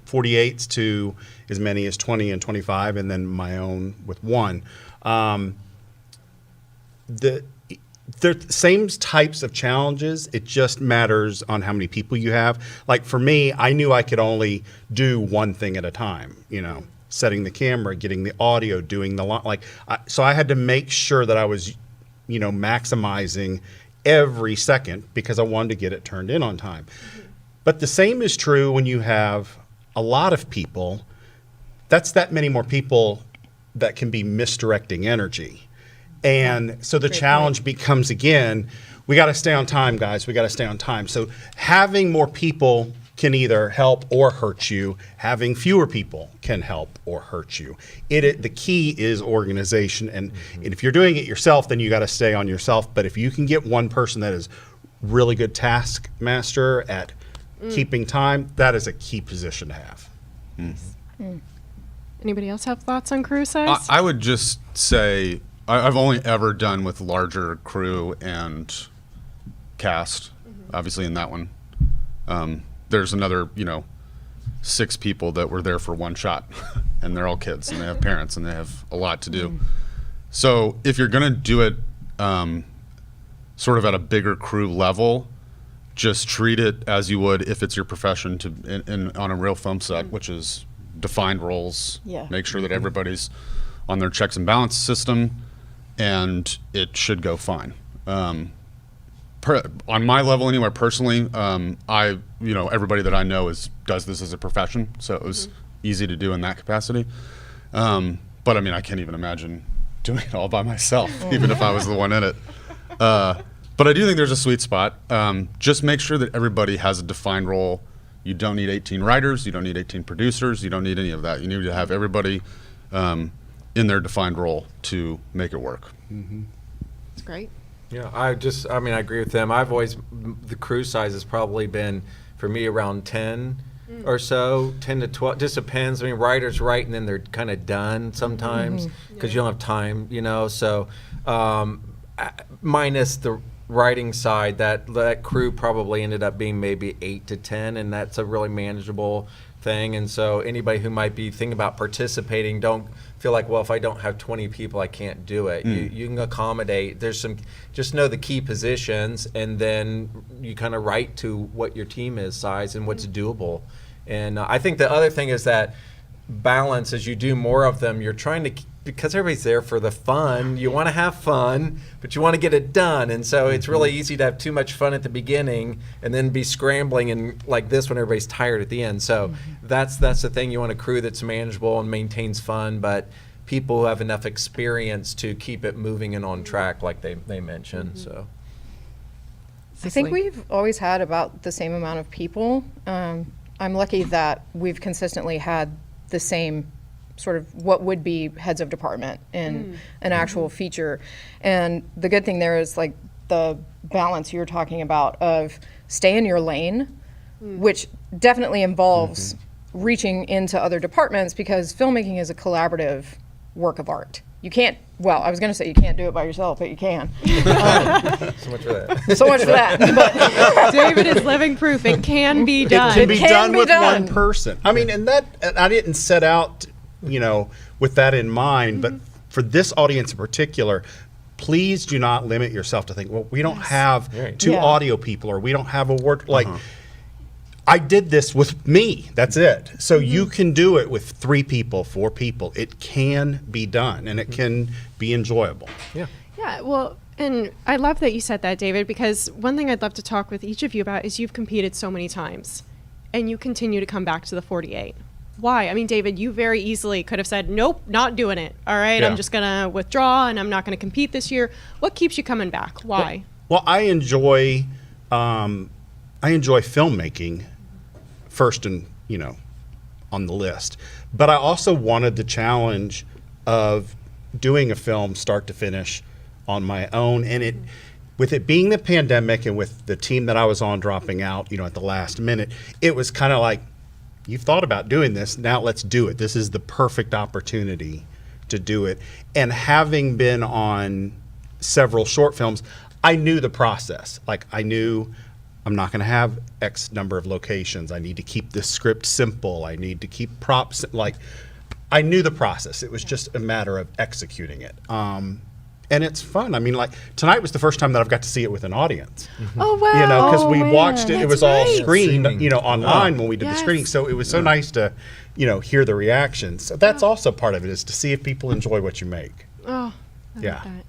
48s to as many as 20 and 25, and then my own with 1. They're the same types of challenges. It just matters on how many people you have. Like for me, I knew I could only do one thing at a time, setting the camera, getting the audio, doing the so I had to make sure that I was, maximizing every second because I wanted to get it turned in on time. But the same is true when you have a lot of people. That's that many more people that can be misdirecting energy. And so the challenge becomes, again, we got to stay on time, guys. We got to stay on time. So having more people can either help or hurt you. Having fewer people can help or hurt you. The key is organization. And if you're doing it yourself, then you got to stay on yourself. But if you can get one person that is really good taskmaster at keeping time, that is a key position to have. Anybody else have thoughts on crew size? I would just say I've only ever done with larger crew and cast, obviously in that one. There's another, 6 people that were there for one shot, and they're all kids, and they have parents, and they have a lot to do. So if you're going to do it sort of at a bigger crew level, just treat it as you would if it's your profession on a real film set, which is defined roles. Yeah. Make sure that everybody's on their checks and balance system, and it should go fine. On my level anyway, personally, everybody that I know does this as a profession, so it was easy to do in that capacity. But I mean, I can't even imagine doing it all by myself, even if I was the one in it. But I do think there's a sweet spot. Just make sure that everybody has a defined role. You don't need 18 writers, you don't need 18 producers, you don't need any of that. You need to have everybody in their defined role to make it work. That's great. Yeah, I agree with them. The crew size has probably been, for me, around 10 or so, 10 to 12, just depends. I mean, writers write and then they're kind of done sometimes because you don't have time, so minus the writing side, that crew probably ended up being maybe 8 to 10, and that's a really manageable thing. And so anybody who might be thinking about participating, don't feel like, well, if I don't have 20 people, I can't do it. You can accommodate. There's some, just know the key positions, and then you kind of write to what your team is size and what's doable. And I think the other thing is that balance, as you do more of them, you're trying to, because everybody's there for the fun, you want to have fun, but you want to get it done. And so it's really easy to have too much fun at the beginning and then be scrambling and like this when everybody's tired at the end. So that's the thing. You want a crew that's manageable and maintains fun, but people who have enough experience to keep it moving and on track, like they mentioned. So I think we've always had about the same amount of people. I'm lucky that we've consistently had the same sort of what would be heads of department in an actual feature. And the good thing there is like the balance you're talking about of stay in your lane, which definitely involves reaching into other departments, because filmmaking is a collaborative work of art. You can't, well, I was going to say you can't do it by yourself, but you can. so much for that. So much for that. But David is living proof. It can be done. It can be done with one person. I mean, and that, I didn't set out, you know, with that in mind, but for this audience in particular, please do not limit yourself to think, well, we don't have two audio people, or we don't have a word, like, I did this with me, that's it. So you can do it with 3 people, 4 people. It can be done, and it can be enjoyable. Yeah. Yeah, well, and I love that you said that, David, because one thing I'd love to talk with each of you about is you've competed so many times, and you continue to come back to the 48. Why? I mean, David, you very easily could have said, nope, not doing it. All right, I'm just going to withdraw, and I'm not going to compete this year. What keeps you coming back? Why? Well, I enjoy filmmaking first, and you know, on the list. But I also wanted the challenge of doing a film start to finish on my own, and with it being the pandemic and with the team that I was on dropping out, you know, at the last minute, it was kind of like, you've thought about doing this, now let's do it. This is the perfect opportunity to do it. And having been on several short films, I knew the process. Like, I knew I'm not going to have X number of locations. I need to keep this script simple. I need to keep props. Like, I knew the process. It was just a matter of executing it. And it's fun. I mean, like, tonight was the first time that I've got to see it with an audience. Oh, wow. You know, because we watched it. That's It was all right. screened, you know, online when we did the Yes. screening. So it was so nice to, you know, hear the reactions. So that's also part of it, is to see if people enjoy what you make. Oh, I Yeah. love that.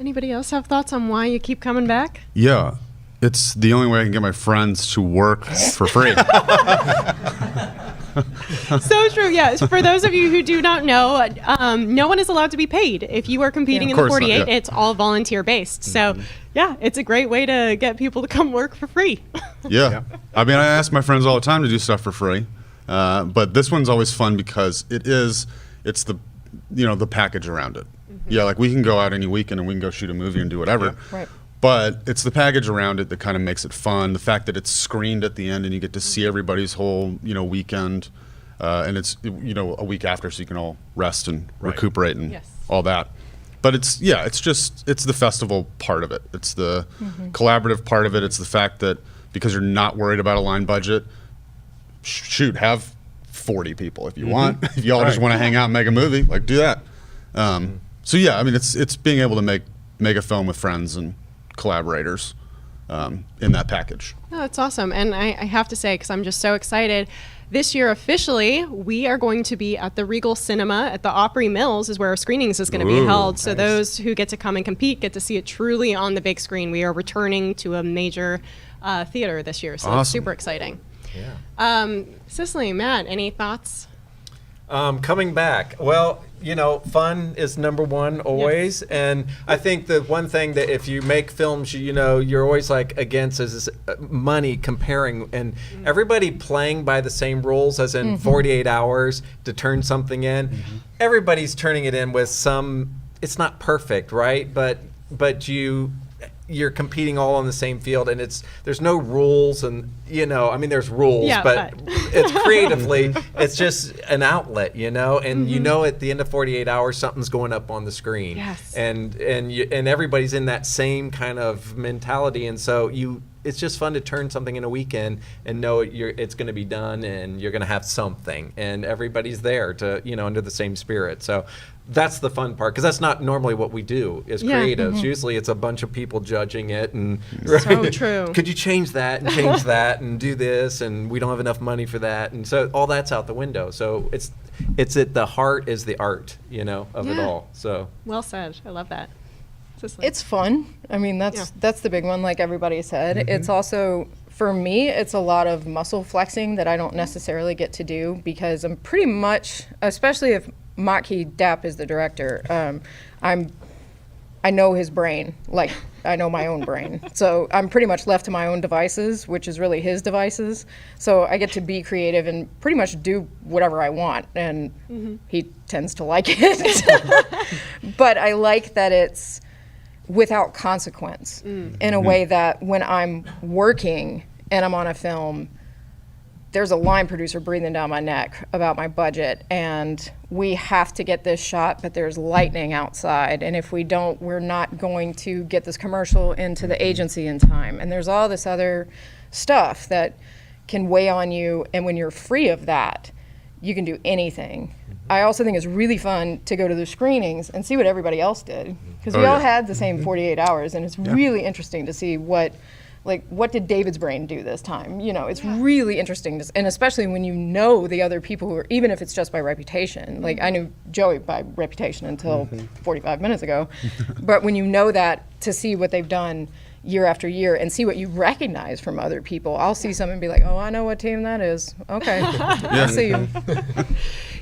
Anybody else have thoughts on why you keep coming back? Yeah, it's the only way I can get my friends to work for free. So true, yes. For those of you who do not know, no one is allowed to be paid. If you are competing in the 48, it's all volunteer based. So, yeah, it's a great way to get people to come work for free. Yeah. I mean, I ask my friends all the time to do stuff for free, but this one's always fun because it's the, you know, the package around it. Yeah, like we can go out any weekend and we can go shoot a movie and do whatever. Right. But it's the package around it that kind of makes it fun. The fact that it's screened at the end and you get to see everybody's whole, you know, weekend, and it's, you know, a week after, so you can all rest and recuperate and all that. But it's the festival part of it. It's the collaborative part of it. It's the fact that because you're not worried about a line budget, shoot, have 40 people if you want. If y'all just want to hang out and make a movie, like, do that. So yeah, I mean, it's being able to make a film with friends and collaborators in that package. Oh, that's awesome. And I have to say, because I'm just so excited, this year officially, we are going to be at the Regal Cinema at the Opry Mills is where our screenings is going to be held. So those who get to come and compete get to see it truly on the big screen. We are returning to a major theater this year, so it's super exciting. Yeah. Cicely, Matt, any thoughts? Coming back, well, you know, fun is number one always, and I think the one thing that if you make films, you know, you're always like against is money comparing, and everybody playing by the same rules, as in 48 hours to turn something in. Everybody's turning it in with some. It's not perfect, right? But you're competing all on the same field, and there's no rules, and you know, I mean, there's rules, but it's creatively, it's just an outlet, you know, and you know, at the end of 48 hours, something's going up on the screen, and everybody's in that same kind of mentality, and so it's just fun to turn something in a weekend and know it's going to be done and you're going to have something, and everybody's there to, under the same spirit. So that's the fun part, because that's not normally what we do as creatives. Usually it's a bunch of people judging it and So true. Could you change that and change that and do this, and we don't have enough money for that, and so all that's out the window. So it's at the heart is the art, of it all. So well said. I love that. It's fun. I mean, that's the big one, like everybody said. It's also, for me, it's a lot of muscle flexing that I don't necessarily get to do, because I'm pretty much, especially if Makhee Dapp is the director, I know his brain, like I know my own brain. So I'm pretty much left to my own devices, which is really his devices. So I get to be creative and pretty much do whatever I want, and he tends to like it. But I like that it's without consequence in a way that when I'm working and I'm on a film, there's a line producer breathing down my neck about my budget, and we have to get this shot, but there's lightning outside, and if we don't, we're not going to get this commercial into the agency in time. And there's all this other stuff that can weigh on you, and when you're free of that, you can do anything. I also think it's really fun to go to the screenings and see what everybody else did, because we all had the same 48 hours, and it's really interesting to see what did David's brain do this time? It's really interesting, and especially when you know the other people who are, even if it's just by reputation. Like, I knew Joey by reputation until 45 minutes ago, but when you know that, to see what they've done year after year and see what you recognize from other people. I'll see something and be like, oh, I know what team that is. Okay, I see you.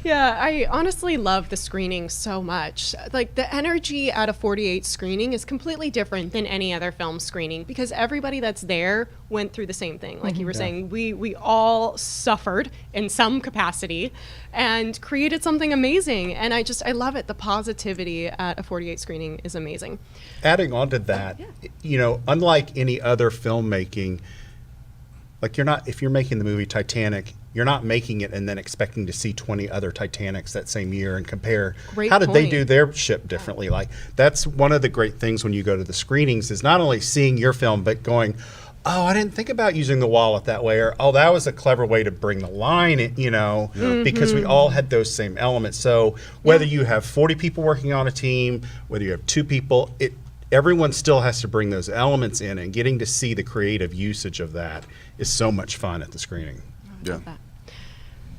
Yeah, I honestly love the screening so much. Like, the energy at a 48 screening is completely different than any other film screening, because everybody that's there went through the same thing. Like you were saying, we all suffered in some capacity and created something amazing. And I love it. The positivity at a 48 screening is amazing. Adding on to that, unlike any other filmmaking, like if you're making the movie Titanic, you're not making it and then expecting to see 20 other Titanics that same year and compare how did they do their ship differently. Like, that's one of the great things when you go to the screenings, is not only seeing your film, but going, oh, I didn't think about using the wallet that way, or oh, that was a clever way to bring the line in, because we all had those same elements. So whether you have 40 people working on a team, whether you have 2 people, everyone still has to bring those elements in, and getting to see the creative usage of that is so much fun at the screening.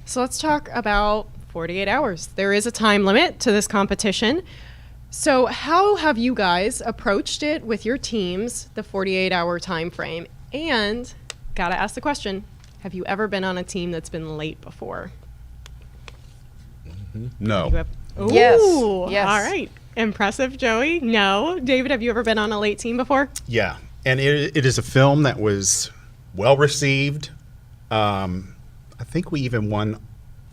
So let's talk about 48 hours. There is a time limit to this competition. So how have you guys approached it with your teams, the 48-hour time frame? And gotta ask the question, have you ever been on a team that's been late before? No. Yes. All right. Impressive, Joey. No. David, have you ever been on a late team before? Yeah, and it is a film that was well received. I think we even won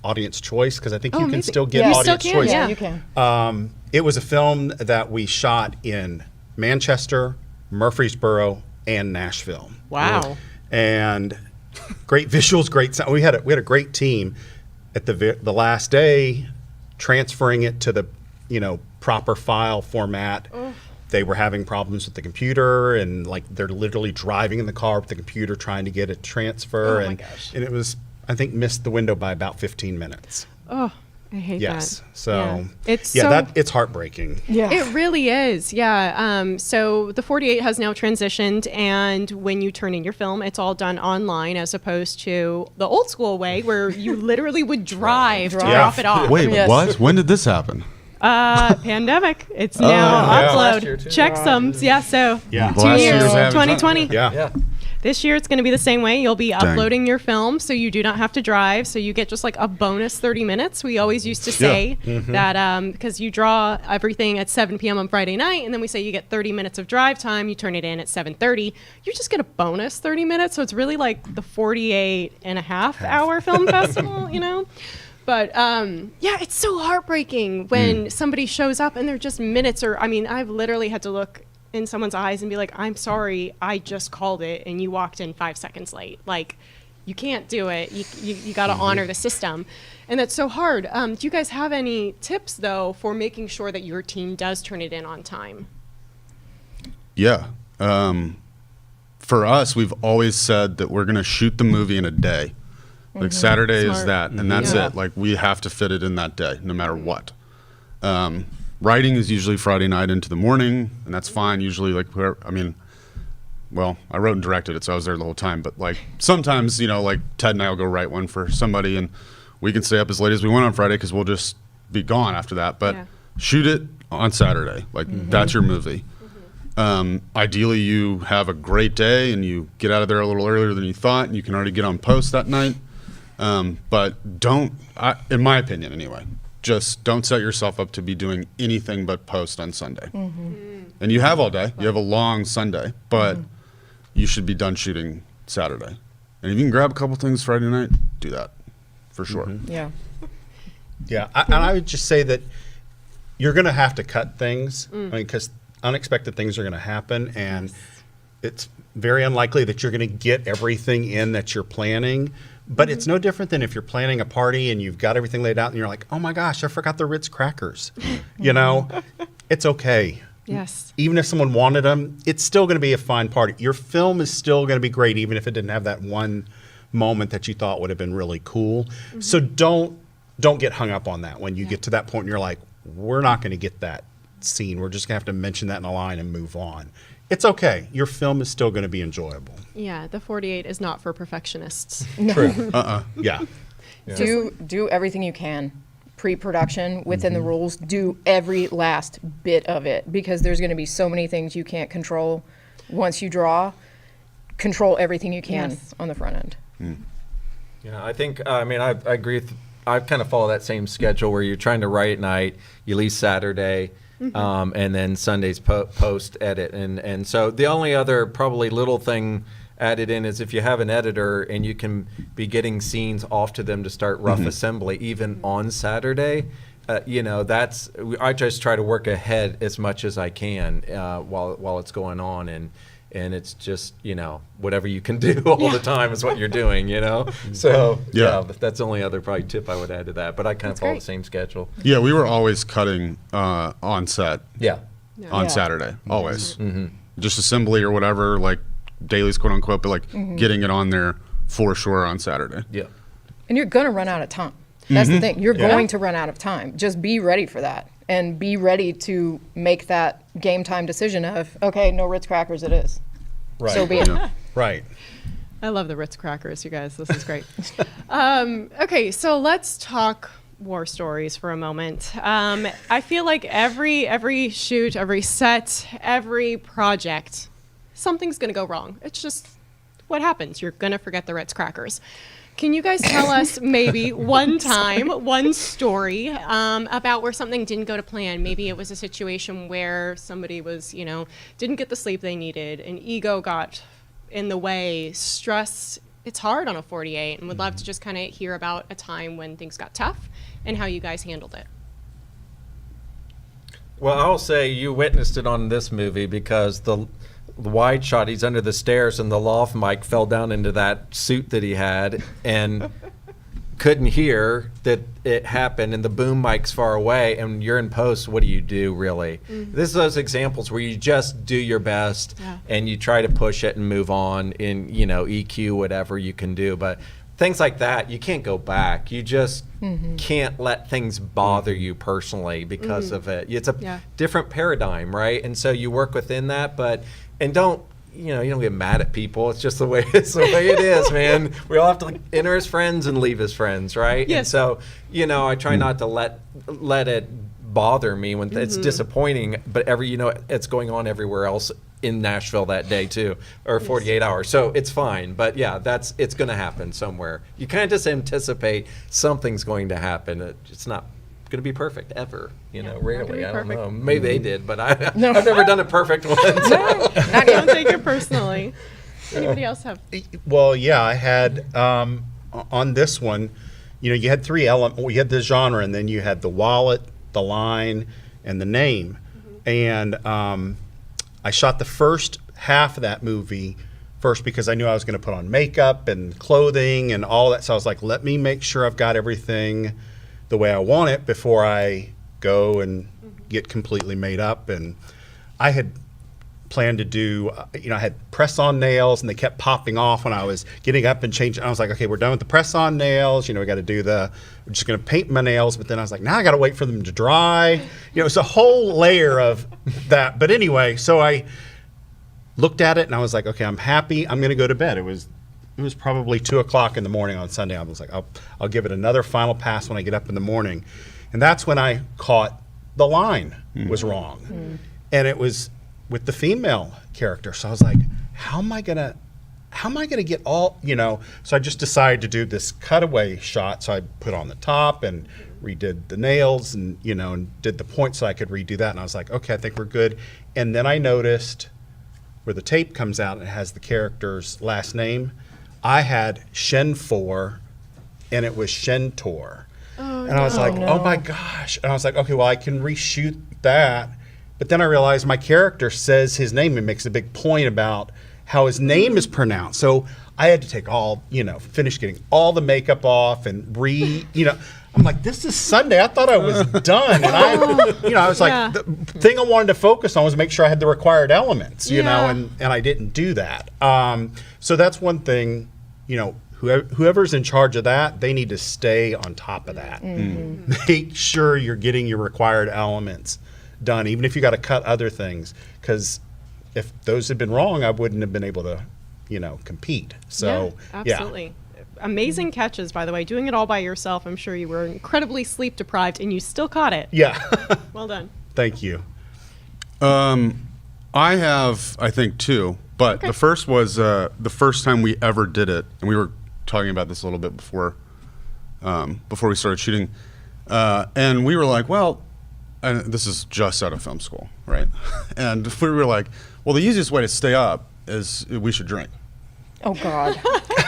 Audience Choice, because I think you can still get Audience Choice. Yeah, you can. It was a film that we shot in Manchester, Murfreesboro, and Nashville. Wow. And great visuals, great sound. We had a great team. At the last day, transferring it to the proper file format. They were having problems with the computer, and they're literally driving in the car with the computer trying to get it transfer. Oh my gosh. And it was, I think, missed the window by about 15 minutes. Oh, I hate that. Yes. So it's it's heartbreaking. Yeah. It really is. Yeah. So the 48 has now transitioned, and when you turn in your film, it's all done online, as opposed to the old school way where you literally would drive to drop it off. Wait, what? When did this happen? Pandemic. It's now upload. Checksums. Yeah. So 2 years, 2020. Yeah. This year it's going to be the same way. You'll be uploading your film, so you do not have to drive. So you get just like a bonus 30 minutes. We always used to say that because you draw everything at 7 p.m. on Friday night, and then we say you get 30 minutes of drive time. You turn it in at 7:30. You just get a bonus 30 minutes. So it's really like the 48.5-hour film festival, But it's so heartbreaking when somebody shows up and they're just minutes, or I've literally had to look in someone's eyes and be like, I'm sorry, I just called it and you walked in 5 seconds late. Like, you can't do it. You got to honor the system. And that's so hard. Do you guys have any tips, though, for making sure that your team does turn it in on time? Yeah. for us, we've always said that we're going to shoot the movie in a day. Like Saturday is that, and that's it. Like we have to fit it in that day, no matter what. Writing is usually Friday night into the morning, and that's fine. Usually, like, well, I wrote and directed it, so I was there the whole time. But like sometimes, like Ted and I will go write one for somebody, and we can stay up as late as we want on Friday because we'll just be gone after that. But shoot it on Saturday. Like that's your movie. Ideally, you have a great day and you get out of there a little earlier than you thought, and you can already get on post that night. But don't, in my opinion anyway, just don't set yourself up to be doing anything but post on Sunday. And you have all day. You have a long Sunday, but you should be done shooting Saturday. And if you can grab a couple things Friday night, do that for sure. Yeah. Yeah, and I would just say that you're going to have to cut things. I mean, because unexpected things are going to happen, and it's very unlikely that you're going to get everything in that you're planning. But it's no different than if you're planning a party and you've got everything laid out and you're like, oh my gosh, I forgot the Ritz crackers. It's okay. Yes. Even if someone wanted them, it's still going to be a fine party. Your film is still going to be great, even if it didn't have that one moment that you thought would have been really cool. So don't get hung up on that when you get to that point and you're like, we're not going to get that scene. We're just going to have to mention that in a line and move on. It's okay. Your film is still going to be enjoyable. Yeah, the 48 is not for perfectionists. True. Yeah. Do everything you can pre-production within the rules. Do every last bit of it, because there's going to be so many things you can't control once you draw. Control everything you can on the front end. Yeah, I think, I agree. I kind of follow that same schedule where you're trying to write at night, you leave Saturday, and then Sunday's post edit. And so the only other probably little thing added in is if you have an editor and you can be getting scenes off to them to start rough assembly even on Saturday, I just try to work ahead as much as I can while it's going on, and it's just whatever you can do all the time is what you're doing, So that's the only other probably tip I would add to that. But I kind of follow the same schedule. Yeah, we were always cutting on set. On Yeah. Saturday, always. Just assembly or whatever, like dailies, quote unquote, but like getting it on there for sure on Saturday. Yeah. And you're going to run out of time. That's the thing. You're going to run out of time. Just be ready for that, and be ready to make that game time decision of, okay, no Ritz crackers it is. Right. So be it. Right. I love the Ritz crackers, you guys. This is great. Okay, so let's talk war stories for a moment. I feel like every shoot, every set, every project, something's going to go wrong. It's just what happens. You're going to forget the Ritz crackers. Can you guys tell us maybe one story about where something didn't go to plan? Maybe it was a situation where somebody was, didn't get the sleep they needed, an ego got in the way, stress. It's hard on a 48, and would love to just kind of hear about a time when things got tough and how you guys handled it. Well, I'll say you witnessed it on this movie because the wide shot, he's under the stairs and the loft mic fell down into that suit that he had and couldn't hear that it happened, and the boom mic's far away, and you're in post. What do you do, really? This is those examples where you just do your best and you try to push it and move on in EQ, whatever you can do. But things like that, you can't go back. You just can't let things bother you personally because of it. It's a different paradigm, right? And so you work within that, and don't you don't get mad at people. It's just the way it is, man. We all have to enter as friends and leave as friends, right? Yes. And so I try not to let it bother me when it's disappointing, but it's going on everywhere else in Nashville that day too, or 48 hours. So it's fine. But yeah, it's going to happen somewhere. You kind of just anticipate something's going to happen. It's not going to be perfect ever, rarely. I don't know. Maybe they did, but I've never done a perfect one. So. Don't take it personally. Anybody else have? Well, yeah, I had on this one, you had three elements. You had the genre, and then you had the wallet, the line, and the name. And I shot the first half of that movie first because I knew I was going to put on makeup and clothing and all that. So I was like, let me make sure I've got everything the way I want it before I go and get completely made up. And I had planned to do, I had press-on nails, and they kept popping off when I was getting up and changing. I was like, okay, we're done with the press-on nails. We got to do we're just going to paint my nails. But then I was like, now I got to wait for them to dry. It's a whole layer of that. But anyway, so I looked at it, and I was like, okay, I'm happy. I'm going to go to bed. It was probably 2 o'clock in the morning on Sunday. I was like, I'll give it another final pass when I get up in the morning. And that's when I caught the line was wrong. And it was with the female character. So I was like, how am I gonna get all, so I just decided to do this cutaway shot. So I put on the top and redid the nails and, and did the point so I could redo that. And I was like, okay, I think we're good. And then I noticed where the tape comes out and it has the character's last name. I had Shen4 and it was Shentor. And I was like, oh my gosh. And I was like, okay, well, I can reshoot that. But then I realized my character says his name and makes a big point about how his name is pronounced. So I had to take finish getting all the makeup off and I'm like, this is Sunday. I thought I was done. And I was like, the thing I wanted to focus on was make sure I had the required elements, and I didn't do that. So that's one thing, whoever's in charge of that, they need to stay on top of that. Make sure you're getting your required elements done, even if you got to cut other things, because if those had been wrong, I wouldn't have been able to, compete. So absolutely. Amazing catches, by the way. Doing it all by yourself, I'm sure you were incredibly sleep deprived, and you still caught it. Yeah. Well done. Thank you. I have, I think, two, but the first was the first time we ever did it, and we were talking about this a little bit before we started shooting, and we were like, well, and this is just out of film school, right? And we were like, well, the easiest way to stay up is we should drink. Oh God.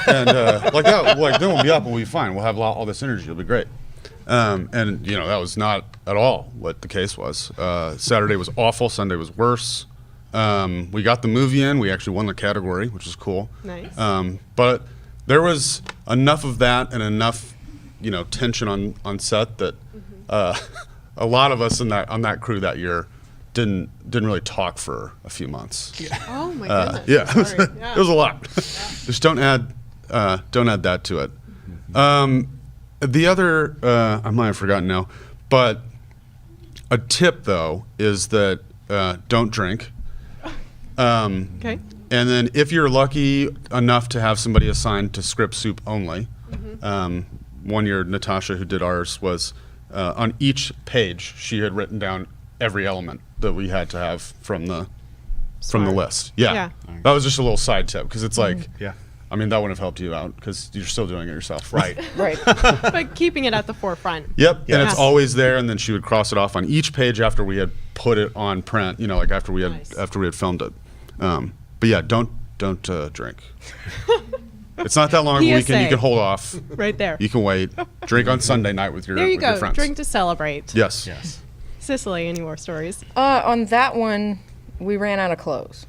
And then we'll be up and we'll be fine. We'll have all this energy. It'll be great. And that was not at all what the case was. Saturday was awful. Sunday was worse. We got the movie in. We actually won the category, which was cool. Nice. But there was enough of that and enough, tension on set that a lot of us on that crew that year didn't really talk for a few months. Yeah. Oh my goodness. Yeah. It was a lot. Just don't add that to it. The other I might have forgotten now, but a tip though is that don't drink. Okay. And then if you're lucky enough to have somebody assigned to script soup only, one year Natasha, who did ours, was on each page she had written down every element that we had to have from the list. Yeah. That was just a little side tip because it's like, I mean, that wouldn't have helped you out because you're still doing it yourself. Right. Right. But keeping it at the forefront. Yep. And it's always there, and then she would cross it off on each page after we had put it on print. Like after we had filmed it. But yeah, don't drink. It's not that long of a weekend. You can hold off. Right there. You can wait. Drink on Sunday night with your there you go. Your friends. Drink to celebrate. Yes. Cicely, any more stories? On that one, we ran out of clothes.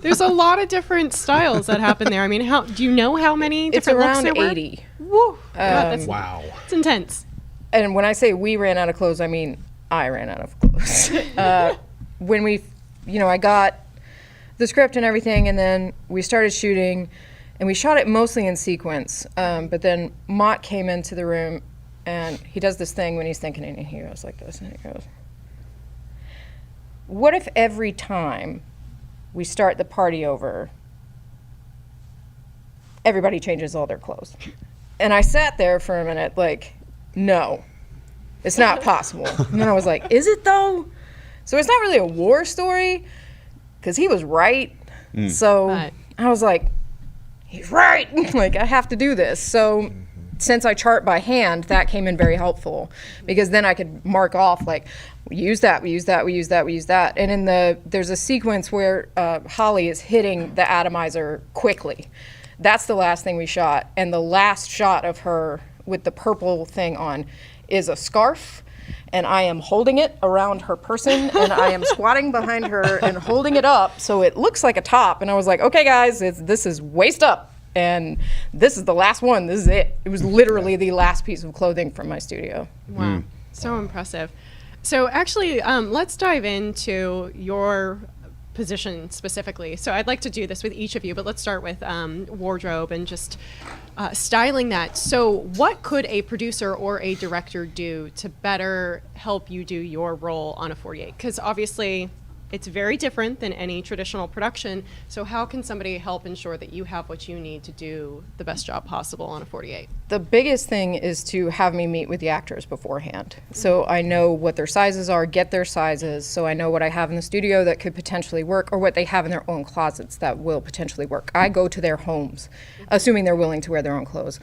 There's a lot of different styles that happen there. I mean, do you know how many different looks there were? It's around 80. Woo. Wow. It's intense. And when I say we ran out of clothes, I mean I ran out of clothes. When I got the script and everything, and then we started shooting, and we shot it mostly in sequence. But then Mott came into the room, and he does this thing when he's thinking, and he goes like this, and he goes, what if every time we start the party over, everybody changes all their clothes? And I sat there for a minute like, no, it's not possible. And then I was like, is it though? So it's not really a war story, because he was right. So I was like, he's right. Like, I have to do this. So since I chart by hand, that came in very helpful, because then I could mark off like, we use that, we use that, we use that, we use that. And in there's a sequence where Holly is hitting the atomizer quickly. That's the last thing we shot. And the last shot of her with the purple thing on is a scarf. And I am holding it around her person, and I am squatting behind her and holding it up so it looks like a top. And I was like, okay, guys, this is waist up. And this is the last one. This is it. It was literally the last piece of clothing from my studio. Wow. So impressive. So actually, let's dive into your position specifically. So I'd like to do this with each of you, but let's start with wardrobe and just styling that. So what could a producer or a director do to better help you do your role on a 48? Because obviously it's very different than any traditional production. So how can somebody help ensure that you have what you need to do the best job possible on a 48? The biggest thing is to have me meet with the actors beforehand. So I know what their sizes are, get their sizes, so I know what I have in the studio that could potentially work, or what they have in their own closets that will potentially work. I go to their homes, assuming they're willing to wear their own clothes,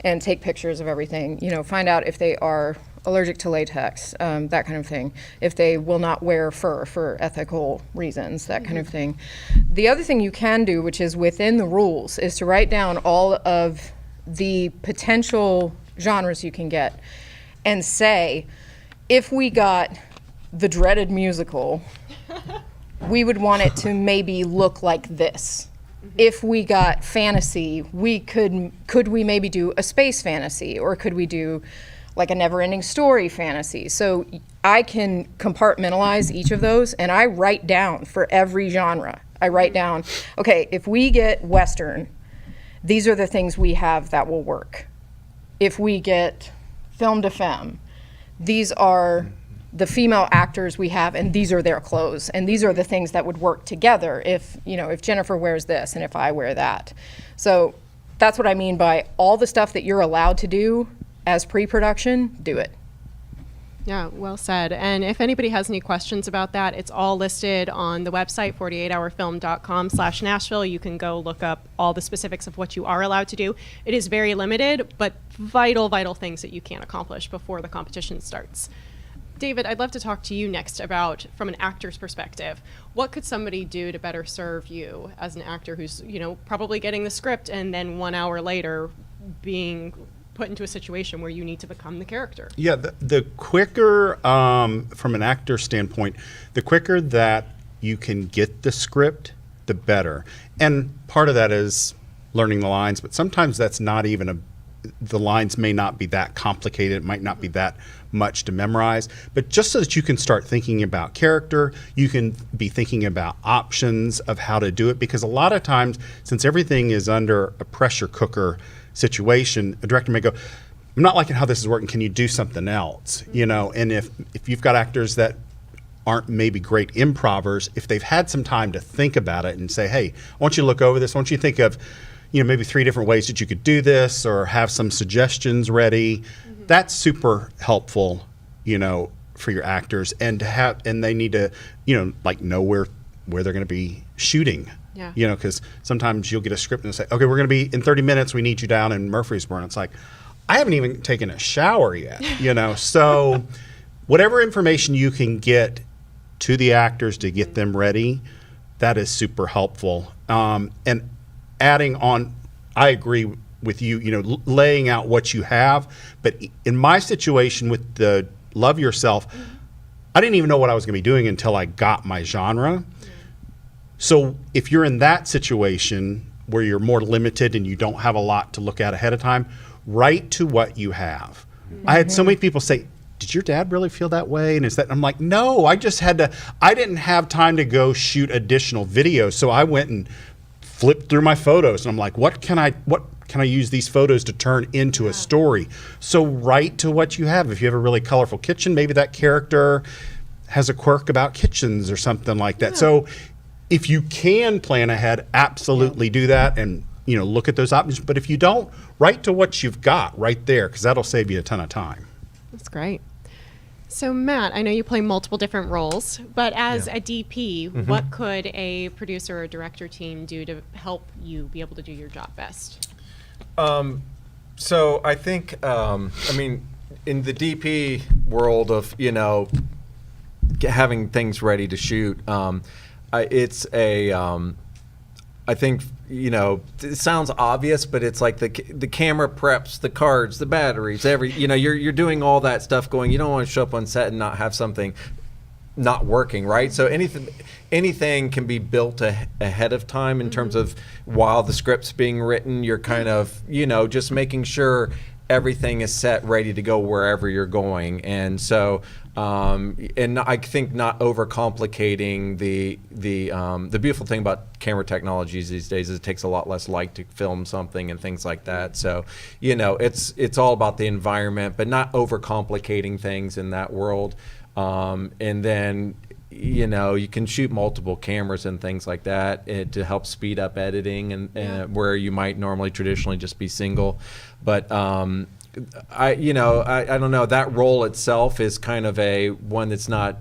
and take pictures of everything, find out if they are allergic to latex, that kind of thing. If they will not wear fur for ethical reasons, that kind of thing. The other thing you can do, which is within the rules, is to write down all of the potential genres you can get and say, if we got the dreaded musical, we would want it to maybe look like this. If we got fantasy, could we maybe do a space fantasy, or could we do like a never-ending story fantasy? So I can compartmentalize each of those, and I write down for every genre. I write down, okay, if we get Western, these are the things we have that will work. If we get film de femme, these are the female actors we have, and these are their clothes, and these are the things that would work together if Jennifer wears this and if I wear that. So that's what I mean by all the stuff that you're allowed to do as pre-production, do it. Yeah, well said. And if anybody has any questions about that, it's all listed on the website, 48hourfilm.com/Nashville. You can go look up all the specifics of what you are allowed to do. It is very limited, but vital things that you can accomplish before the competition starts. David, I'd love to talk to you next about, from an actor's perspective, what could somebody do to better serve you as an actor who's, probably getting the script and then 1 hour later being put into a situation where you need to become the character? Yeah, the quicker, from an actor standpoint, the quicker that you can get the script, the better. And part of that is learning the lines, but sometimes that's not even the lines may not be that complicated, it might not be that much to memorize, but just so that you can start thinking about character, you can be thinking about options of how to do it, because a lot of times, since everything is under a pressure cooker situation, a director may go, I'm not liking how this is working, can you do something else? And if you've got actors that aren't maybe great improvers, if they've had some time to think about it and say, hey, I want you to look over this, I want you to think of maybe 3 different ways that you could do this, or have some suggestions ready. That's super helpful, for your actors, and they need to, know where they're going to be shooting. Yeah. Because sometimes you'll get a script and say, okay, we're going to be in 30 minutes. We need you down in Murfreesboro. It's like, I haven't even taken a shower yet. So whatever information you can get to the actors to get them ready, that is super helpful. And adding on, I agree with you, laying out what you have. But in my situation with the Love Yourself, I didn't even know what I was going to be doing until I got my genre. So if you're in that situation where you're more limited and you don't have a lot to look at ahead of time, write to what you have. I had so many people say, did your dad really feel that way? And I'm like, no, I didn't have time to go shoot additional videos. So I went and flipped through my photos, and I'm like, what can I use these photos to turn into a story? So write to what you have. If you have a really colorful kitchen, maybe that character has a quirk about kitchens or something like that. So if you can plan ahead, absolutely do that, and look at those options. But if you don't, write to what you've got right there, because that'll save you a ton of time. That's great. So Matt, I know you play multiple different roles, but as a DP, what could a producer or director team do to help you be able to do your job best? So I think, in the DP world of, having things ready to shoot, it's I think, it sounds obvious, but it's like the camera preps, the cards, the batteries, you're doing all that stuff going. You don't want to show up on set and not have something not working, right? So anything can be built ahead of time in terms of while the script's being written, you're kind of, just making sure everything is set, ready to go wherever you're going. And so, and I think not overcomplicating the beautiful thing about camera technologies these days is it takes a lot less light to film something and things like that. So, it's all about the environment, but not overcomplicating things in that world. And then, you can shoot multiple cameras and things like that to help speed up editing and where you might normally traditionally just be single. But I don't know, that role itself is kind of one that's not,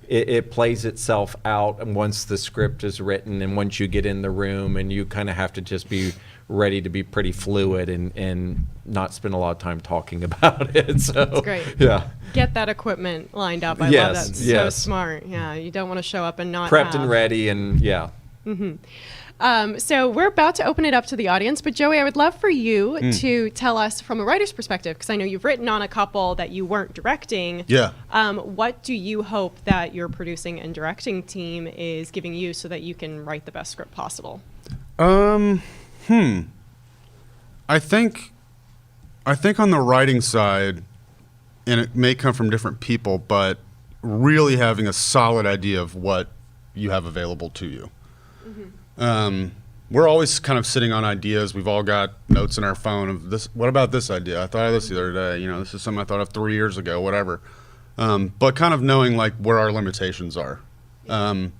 it plays itself out and once the script is written and once you get in the room, and you kind of have to just be ready to be pretty fluid and not spend a lot of time talking about it. So That's great. Yeah. Get that equipment lined up. I Yes, love that. So yes. smart. Yeah, you don't want to show up and not Prepped have. and ready, and yeah. So we're about to open it up to the audience, but Joey, I would love for you to tell us from a writer's perspective, because I know you've written on a couple that you weren't directing. Yeah. What do you hope that your producing and directing team is giving you so that you can write the best script possible? I think on the writing side, and it may come from different people, but really having a solid idea of what you have available to you. We're always kind of sitting on ideas. We've all got notes in our phone of this. What about this idea? I thought of this the other day. This is something I thought of 3 years ago, whatever. But kind of knowing like where our limitations are. I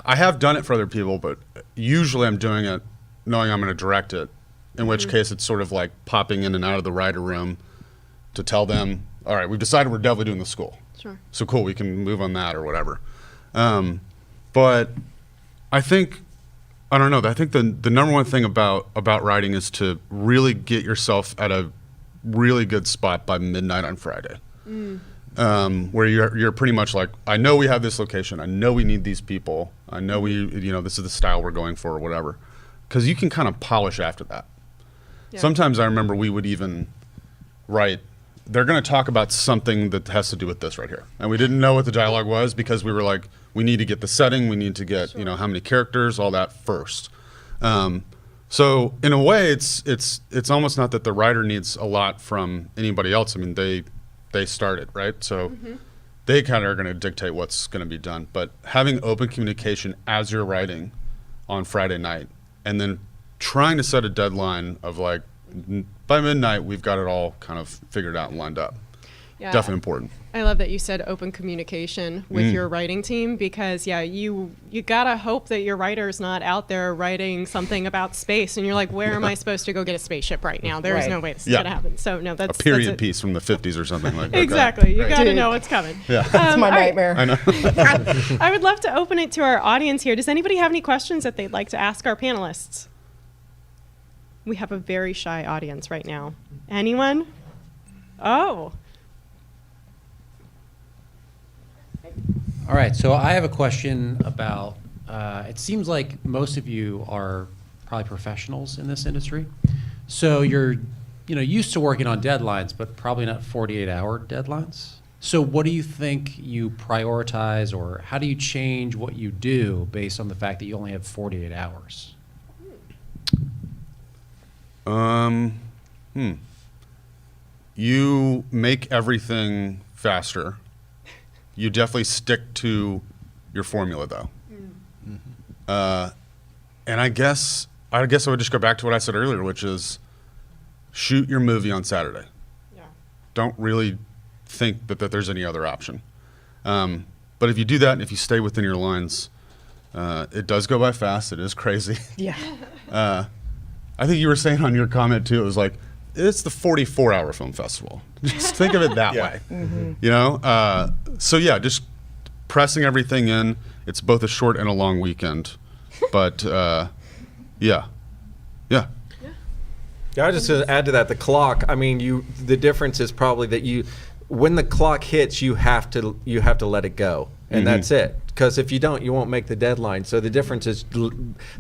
have done it for other people, but usually I'm doing it knowing I'm going to direct it, in which case it's sort of like popping in and out of the writer room to tell them, all right, we've decided we're definitely doing the school. Sure. So cool, we can move on that or whatever. But I think, I don't know, I think the number one thing about writing is to really get yourself at a really good spot by midnight on Friday. Where you're pretty much like, I know we have this location, I know we need these people, I know this is the style we're going for or whatever. Because you can kind of polish after that. Yeah. Sometimes I remember we would even write, they're going to talk about something that has to do with this right here. And we didn't know what the dialogue was because we were like, we need to get the setting, we need to get, how many characters, all that first. So in a way, it's almost not that the writer needs a lot from anybody else. I mean, they started, right? So they kind of are going to dictate what's going to be done. But having open communication as you're writing on Friday night, and then trying to set a deadline of like, by midnight, we've got it all kind of figured out and lined up. Yeah. Definitely important. I love that you said open communication with your writing team, because you gotta hope that your writer's not out there writing something about space and you're like, where am I supposed to go get a spaceship right now? There's no way this is gonna happen. So no, that's a period piece from the 50s or something like that. Exactly. You gotta know what's coming. Yeah. That's my nightmare. I know. I would love to open it to our audience here. Does anybody have any questions that they'd like to ask our panelists? We have a very shy audience right now. Anyone? Oh. All right, so I have a question about, it seems like most of you are probably professionals in this industry. So you're used to working on deadlines, but probably not 48-hour deadlines. So what do you think you prioritize, or how do you change what you do based on the fact that you only have 48 hours? You make everything faster. You definitely stick to your formula, though. And I guess I would just go back to what I said earlier, which is shoot your movie on Saturday. Yeah. Don't really think that there's any other option. But if you do that and if you stay within your lines, it does go by fast. It is crazy. Yeah. I think you were saying on your comment, too, it was like, it's the 44-hour film festival. Just think of it that way. So yeah, just pressing everything in. It's both a short and a long weekend, but yeah. I just to add to that, the clock. I mean, the difference is probably that when the clock hits, you have to let it go, and that's it. Because if you don't, you won't make the deadline. So the difference is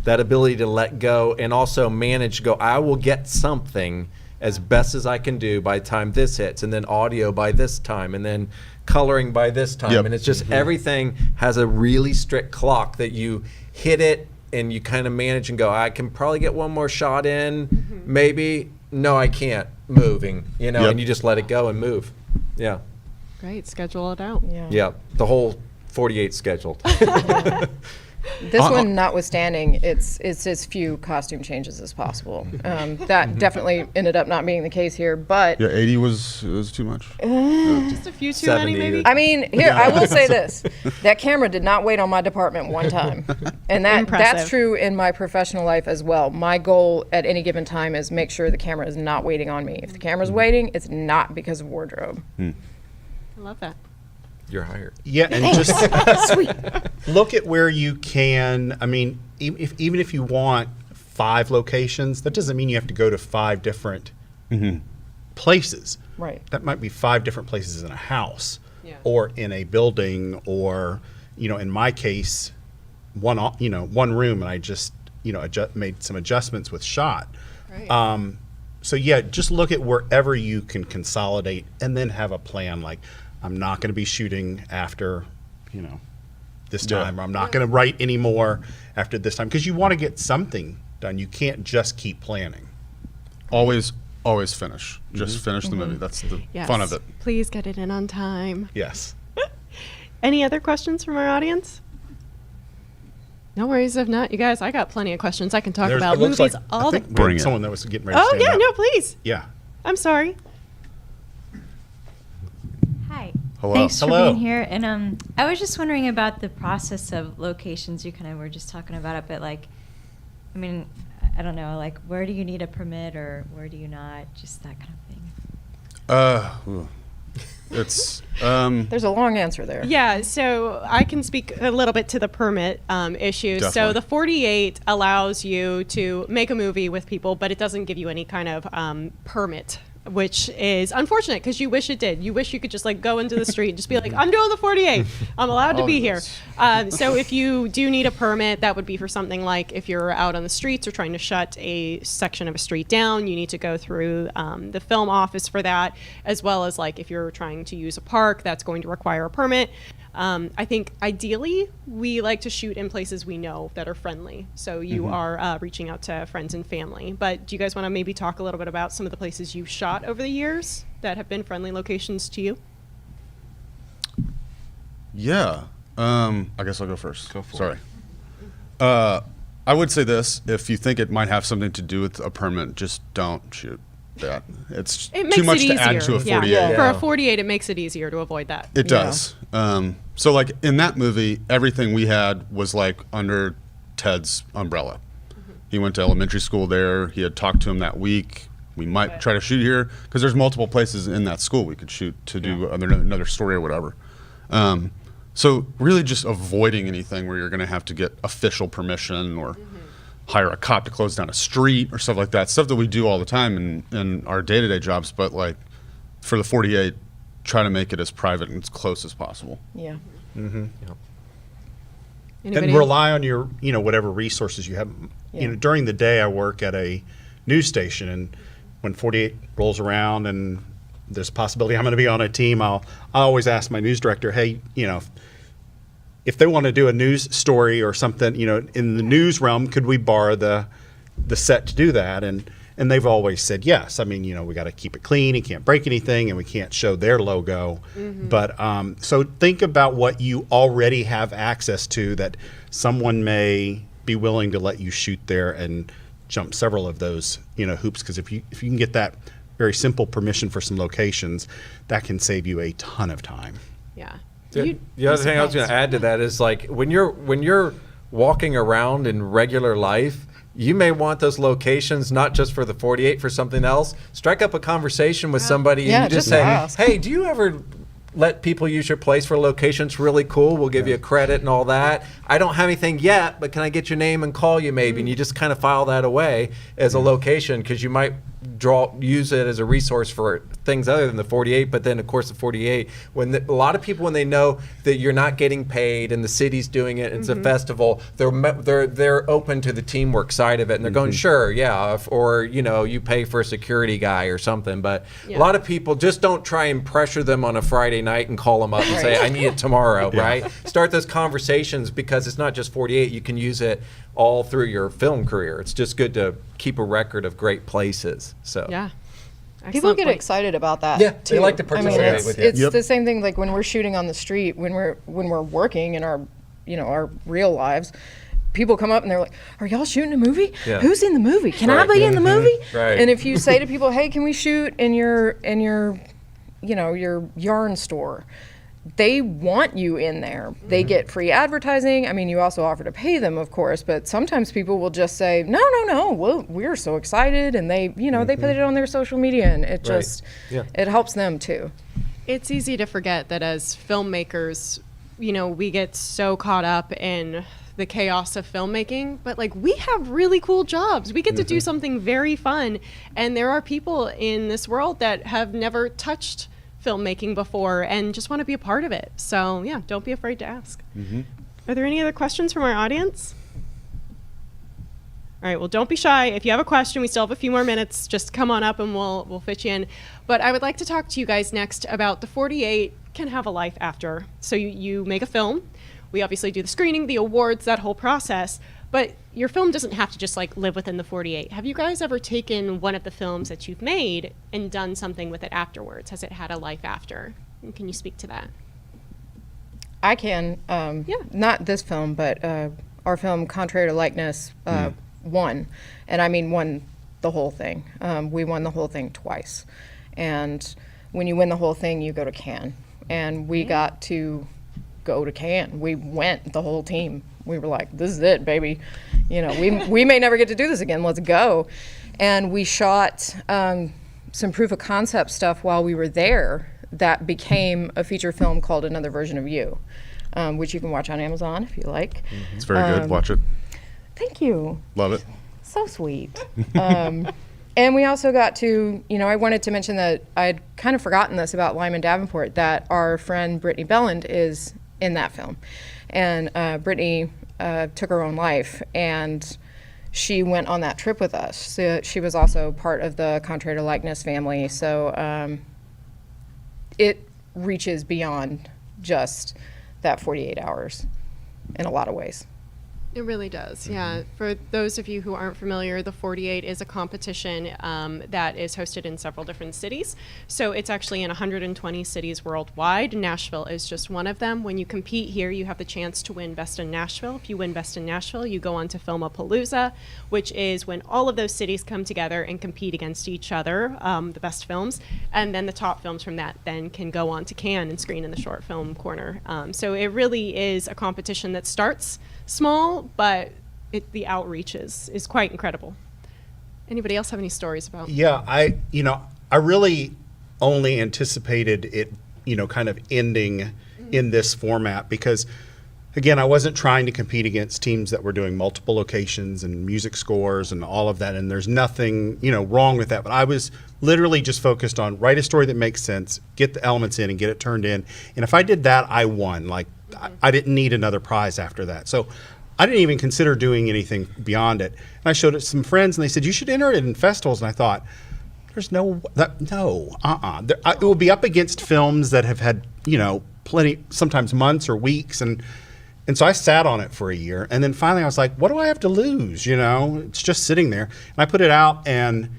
that ability to let go and also manage. I will get something as best as I can do by the time this hits, and then audio by this time, and then coloring by this time. And it's just everything has a really strict clock that you hit it and you kind of manage and go, I can probably get one more shot in, maybe, no, I can't, moving, you know, Yep. and you just let it go and move. Yeah. Great, schedule it out. Yeah. The whole 48 scheduled. This one notwithstanding, it's as few costume changes as possible. That definitely ended up not being the case here, but Yeah, 80 was too much. Just a few too many, 70. maybe. I mean, here I will say this: that camera did not wait on my department one time, and that's Impressive. true in my professional life as well. My goal at any given time is make sure the camera is not waiting on me. If the camera's waiting, it's not because of wardrobe. I love that. You're hired. Yeah, and just look at where you can. I mean, even if you want 5 locations, that doesn't mean you have to go to 5 different places. Right. That might be 5 different places in a house, or in a building, or in my case, one room, and I just made some adjustments with shot. Right. So yeah, just look at wherever you can consolidate, and then have a plan. Like, I'm not going to be shooting after, this time, or I'm not going to write anymore after this time, because you want to get something done. You can't just keep planning. Always finish. Just finish the movie. That's the Yes. fun of it. Please get it in on time. Yes. Any other questions from our audience? No worries if not. You guys, I got plenty of questions. I can talk about it looks movies like, all I the think we had someone that was getting ready to Oh, stand yeah, up. no, please. Yeah. I'm sorry. Hi. Hello. Thanks Hello. for being here. And I was just wondering about the process of locations. You kind of were just talking about it, but like, I mean, I don't know, like, where do you need a permit or where do you not? Just that kind of thing. It's There's a long answer there. Yeah, so I can speak a little bit to the permit issues. So Definitely. the 48 allows you to make a movie with people, but it doesn't give you any kind of permit, which is unfortunate because you wish it did. You wish you could just like go into the street and just be like, I'm doing the 48. I'm allowed to be here. So if you do need a permit, that would be for something like if you're out on the streets or trying to shut a section of a street down, you need to go through the film office for that, as well as like if you're trying to use a park, that's going to require a permit. I think ideally we like to shoot in places we know that are friendly. So you are reaching out to friends and family. But do you guys want to maybe talk a little bit about some of the places you've shot over the years that have been friendly locations to you? Yeah. I guess I'll go first. Go for it. I would say this: if you think it might have something to do with a permit, just don't shoot that. It's It makes too much it to easier. add to a 48. Yeah. For a 48, it makes it easier to avoid that. It does. So like in that movie, everything we had was like under Ted's umbrella. He went to elementary school there. He had talked to him that week. We might try to shoot here because there's multiple places in that school we could shoot to do another story or whatever. So really just avoiding anything where you're going to have to get official permission or hire a cop to close down a street or stuff like that. Stuff that we do all the time in our day-to-day jobs, but like for the 48, try to make it as private and as close as possible. Yeah. And Anybody rely on your, whatever resources you have. Yeah. During the day I work at a news station, and when 48 rolls around and there's a possibility I'm going to be on a team, I always ask my news director, hey, if they want to do a news story or something, in the news realm, could we borrow the set to do that? And they've always said yes. I mean, we got to keep it clean. It can't break anything, and we can't show their logo. But so think about what you already have access to that someone may be willing to let you shoot there and jump several of those, hoops. Because if you can get that very simple permission for some locations, that can save you a ton of time. Yeah. The other thing I was going to add to that is like when you're walking around in regular life, you may want those locations not just for the 48, for something else. Strike up a conversation with somebody and you just say, ask. hey, do you ever let people use your place for a location? It's really cool. We'll give you a credit and all that. I don't have anything yet, but can I get your name and call you maybe? And you just kind of file that away as a location because you might use it as a resource for things other than the 48. But then of course the 48, a lot of people, when they know that you're not getting paid and the city's doing it, it's a festival, they're open to the teamwork side of it, and they're going, sure, yeah, or you pay for a security guy or something. But a lot of people just don't try and pressure them on a Friday Friday night and call them up and say, I need it tomorrow, right? Start those conversations, because it's not just 48. You can use it all through your film career. It's just good to keep a record of great places. So Yeah. People Excellent get point. excited about that. Yeah, too. they like to participate it's, with you. It's the same thing like when we're shooting on the street, when we're working in our, our real lives. People come up and they're like, "Are y'all shooting a movie? Yeah. Who's in the movie? Can I Right. be in the movie?" Right. And if you say to people, "Hey, can we shoot in your your yarn store?" They want you in there. They get free advertising. I mean, you also offer to pay them, of course, but sometimes people will just say, "No, we're so excited," and they, they put it on their social media, and it just it helps them too. It's easy to forget that as filmmakers, we get so caught up in the chaos of filmmaking, but like we have really cool jobs. We get to do something very fun, and there are people in this world that have never touched filmmaking before and just want to be a part of it. So yeah, don't be afraid to ask. Are there any other questions from our audience? All right, well, don't be shy. If you have a question, we still have a few more minutes. Just come on up and we'll fit you in. But I would like to talk to you guys next about the 48 can have a life after. So you make a film. We obviously do the screening, the awards, that whole process. But your film doesn't have to just like live within the 48. Have you guys ever taken one of the films that you've made and done something with it afterwards? Has it had a life after? And can you speak to that? I can. Not this film, but our film Contrary to Likeness won. And I mean won the whole thing. We won the whole thing twice. And when you win the whole thing, you go to Cannes. And we got to go to Cannes. We went, the whole team. We were like, this is it, baby. We may never get to do this again. Let's go. And we shot some proof of concept stuff while we were there that became a feature film called Another Version of You, which you can watch on Amazon if you like. It's very good. Watch it. Thank you. Love it. So sweet. And we also got to, I wanted to mention that I had kind of forgotten this about Lyman Davenport, that our friend Brittany Belland is in that film. And Brittany took her own life, and she went on that trip with us. So she was also part of the Contrary to Likeness family. So it reaches beyond just that 48 hours in a lot of ways. It really does, yeah. For those of you who aren't familiar, the 48 is a competition that is hosted in several different cities. So it's actually in 120 cities worldwide. Nashville is just one of them. When you compete here, you have the chance to win Best in Nashville. If you win Best in Nashville, you go on to Filmapalooza, which is when all of those cities come together and compete against each other, the best films. And then the top films from that then can go on to Cannes and screen in the short film corner. So it really is a competition that starts small, but the outreach is quite incredible. Anybody else have any stories about? Yeah, I really only anticipated it, kind of ending in this format because, again, I wasn't trying to compete against teams that were doing multiple locations and music scores and all of that, and there's nothing, wrong with that. But I was literally just focused on write a story that makes sense, get the elements in and get it turned in. And if I did that, I won. Like, I didn't need another prize after that. So I didn't even consider doing anything beyond it. And I showed it to some friends, and they said, you should enter it in festivals. And I thought, there's no. It will be up against films that have had, plenty, sometimes months or weeks. And so I sat on it for a year. And then finally I was like, what do I have to lose? It's just sitting there. And I put it out, and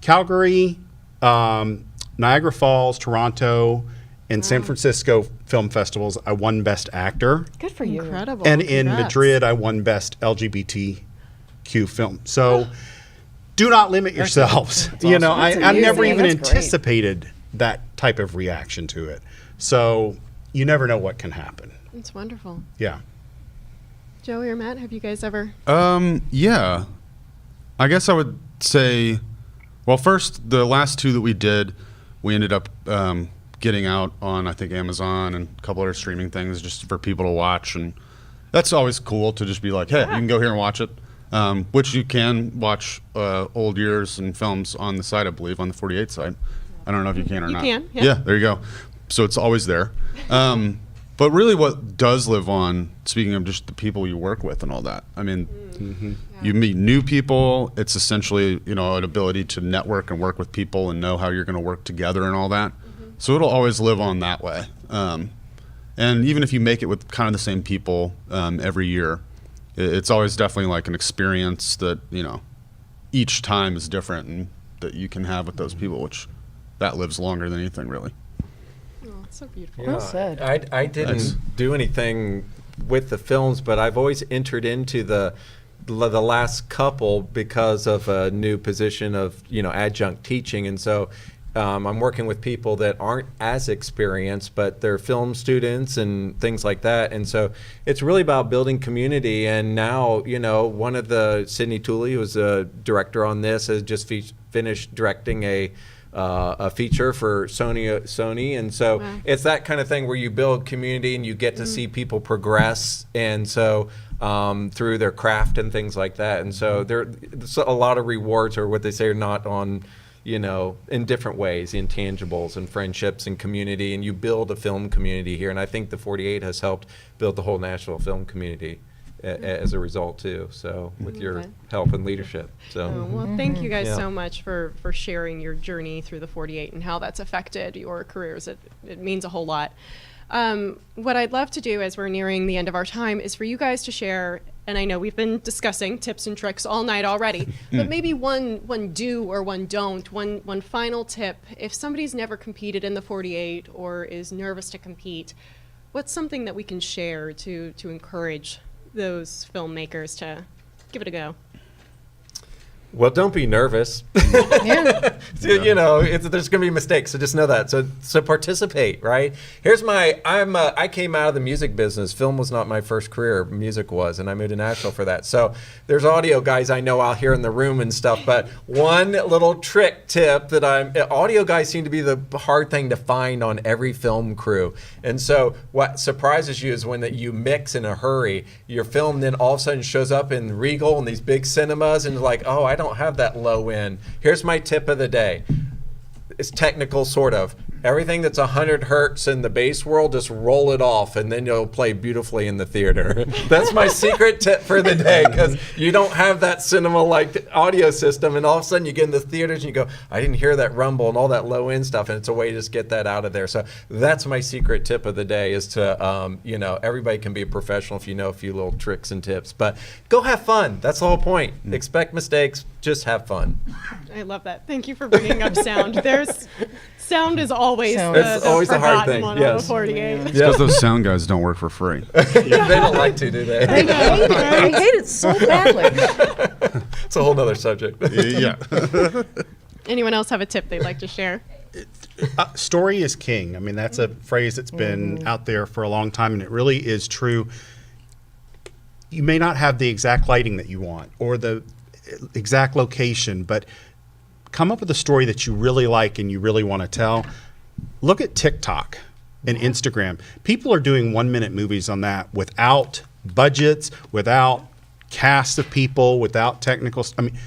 Calgary, Niagara Falls, Toronto, and San Francisco film festivals, I won Best Actor. Good for you. Incredible. And in Congrats. Madrid, I won Best LGBTQ film. So do not limit yourselves. That's awesome. I never amazing. even That's great. anticipated that type of reaction to it. So you never know what can happen. It's wonderful. Yeah. Joey or Matt, have you guys ever? Yeah. I guess I would say, well, first, the last two that we did, we ended up getting out on, I think, Amazon and a couple other streaming things just for people to watch. And that's always cool to just be like, hey, you can go here and watch it. Which you can watch old years and films on the site, I believe, on the 48 site. I don't know if you can or not. You can, yeah. Yeah, there you go. So it's always there. But really what does live on, speaking of just the people you work with and all that, I mean, you meet new people. It's essentially, an ability to network and work with people and know how you're going to work together and all that. So it'll always live on that way. And even if you make it with kind of the same people every year, it's always definitely like an experience that, you know, each time is different and that you can have with those people, which that lives longer than anything really. Oh, it's so beautiful. Well said. I didn't do anything with the films, but I've always entered into the last couple because of a new position of, you know, adjunct teaching. And so I'm working with people that aren't as experienced, but they're film students and things like that. And so it's really about building community. And now, you know, one of the, Sydney Tooley, who's a director on this, has just finished directing a feature for Sony. And so it's that kind of thing where you build community and you get to see people progress. And so through their craft and things like that. And so there's a lot of rewards, or what they say, are not on, you know, in different ways, intangibles and friendships and community, and you build a film community here. And I think the 48 has helped build the whole Nashville film community as a result too. So with your help and leadership. So well, thank you guys so much for sharing your journey through the 48 and how that's affected your careers. It means a whole lot. What I'd love to do as we're nearing the end of our time is for you guys to share, and I know we've been discussing tips and tricks all night already, but maybe one do or one don't, one final tip. If somebody's never competed in the 48 or is nervous to compete, what's something that we can share to encourage those filmmakers to give it a go? Well, don't be nervous. You know, there's going to be mistakes, so just know that. So participate, right? Here's I came out of the music business. Film was not my first career. Music was, and I moved to Nashville for that. So there's audio guys I know out here in the room and stuff, but one little tip that audio guys seem to be the hard thing to find on every film crew. And so what surprises you is when you mix in a hurry, your film then all of a sudden shows up in Regal and these big cinemas, and you're like, oh, I don't have that low end. Here's my tip of the day. It's technical, sort of. Everything that's 100 hertz in the bass world, just roll it off, and then you'll play beautifully in the theater. That's my secret tip for the day, because you don't have that cinema-like audio system, and all of a sudden you get in the theaters and you go, I didn't hear that rumble and all that low-end stuff, and it's a way to just get that out of there. So that's my secret tip of the day, is to, you know, everybody can be a professional if you know a few little tricks and tips. But go have fun. That's the whole point. Expect mistakes. Just have fun. I love that. Thank you for bringing up sound. Sound is always it's always the hard thing. On Yes. the 48. It's because those sound guys don't work for free. They don't like to, do they? They hate it. They hate it so badly. It's a whole nother subject. Yeah. Anyone else have a tip they'd like to share? Story is king. I mean, that's a phrase that's been out there for a long time, and it really is true. You may not have the exact lighting that you want or the exact location, but come up with a story that you really like and you really want to tell. Look at TikTok and Instagram. People are doing 1-minute movies on that without budgets, without cast of people, without technical. I mean,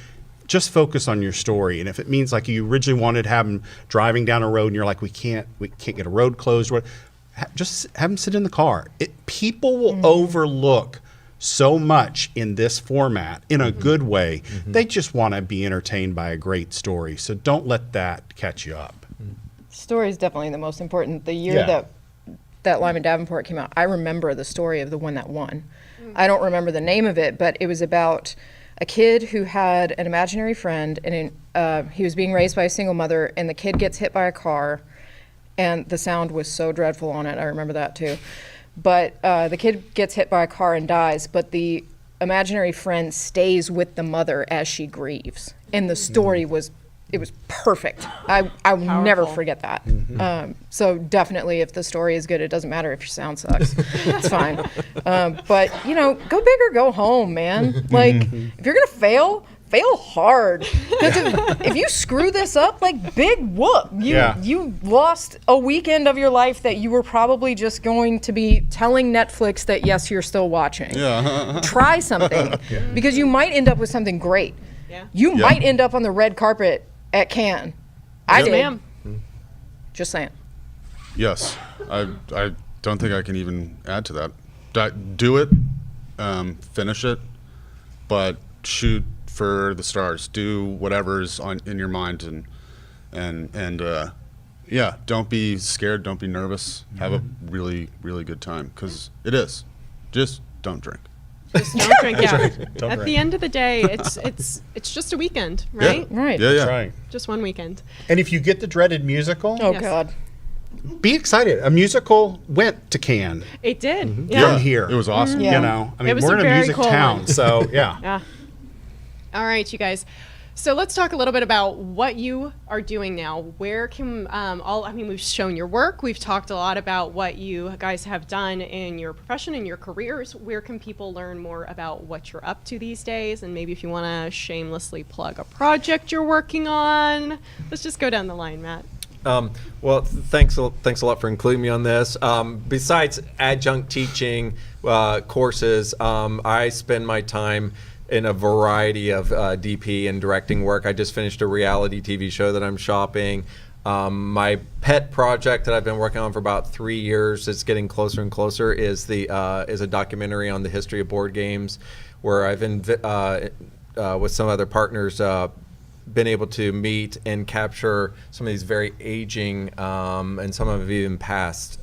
just focus on your story. And if it means, like, you originally wanted to have them driving down a road and you're like, we can't get a road closed, just have them sit in the car. People will overlook so much in this format in a good way. They just want to be entertained by a great story. So don't let that catch you up. Story is definitely the most important. The year that Lyman Davenport came out, I remember the story of the one that won. I don't remember the name of it, but it was about a kid who had an imaginary friend, and he was being raised by a single mother, and the kid gets hit by a car, and the sound was so dreadful on it. I remember that too. But the kid gets hit by a car and dies, but the imaginary friend stays with the mother as she grieves. And the story was perfect. I will never forget that. So definitely, if the story is good, it doesn't matter if your sound sucks. It's fine. But, you know, go big or go home, man. Like, if you're going to fail hard. Because if you screw this up, like, big whoop. You lost a weekend of your life that you were probably just going to be telling Netflix that, yes, you're still watching. Try something. Because you might end up with something great. You might end up on the red carpet at Cannes. I did. Ma'am. Just saying. Yes. I don't think I can even add to that. Do it, finish it, but shoot for the stars. Do whatever's in your mind, and Yeah, don't be scared. Don't be nervous. Have a really, really good time, because it is. Just don't drink. Just don't drink. Yeah. Don't At drink. the end of the day, it's just a weekend, right? Right. Yeah, yeah. That's right. Just one weekend. And if you get the dreaded musical, Oh, Yes. God. be excited. A musical went to Cannes It did. from Yeah. here. It was awesome. Yeah. You know, I It mean, was we're a in a very music cool town, one. so yeah. Yeah. All right, you guys. So let's talk a little bit about what you are doing now. Where can we've shown your work. We've talked a lot about what you guys have done in your profession and your careers. Where can people learn more about what you're up to these days? And maybe if you want to shamelessly plug a project you're working on, let's just go down the line, Matt. Well, thanks a lot for including me on this. Besides adjunct teaching courses, I spend my time in a variety of DP and directing work. I just finished a reality TV show that I'm shopping. My pet project that I've been working on for about 3 years, it's getting closer and closer, is a documentary on the history of board games, where I've with some other partners been able to meet and capture some of these very aging and some of even past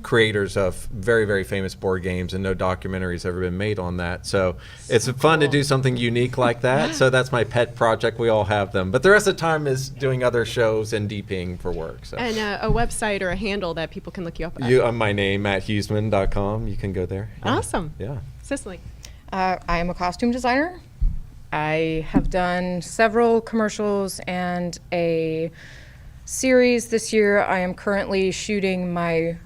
creators of very, very famous board games, and no documentaries ever been made on that. So it's fun to do something unique like that. So that's my pet project. We all have them. But the rest of the time is doing other shows and DPing for work. So. And a website or a handle that people can look you up at. My name, matthuseman.com. You can go there. Awesome. Yeah. Cicely. I am a costume designer. I have done several commercials and a series this year. I am currently shooting my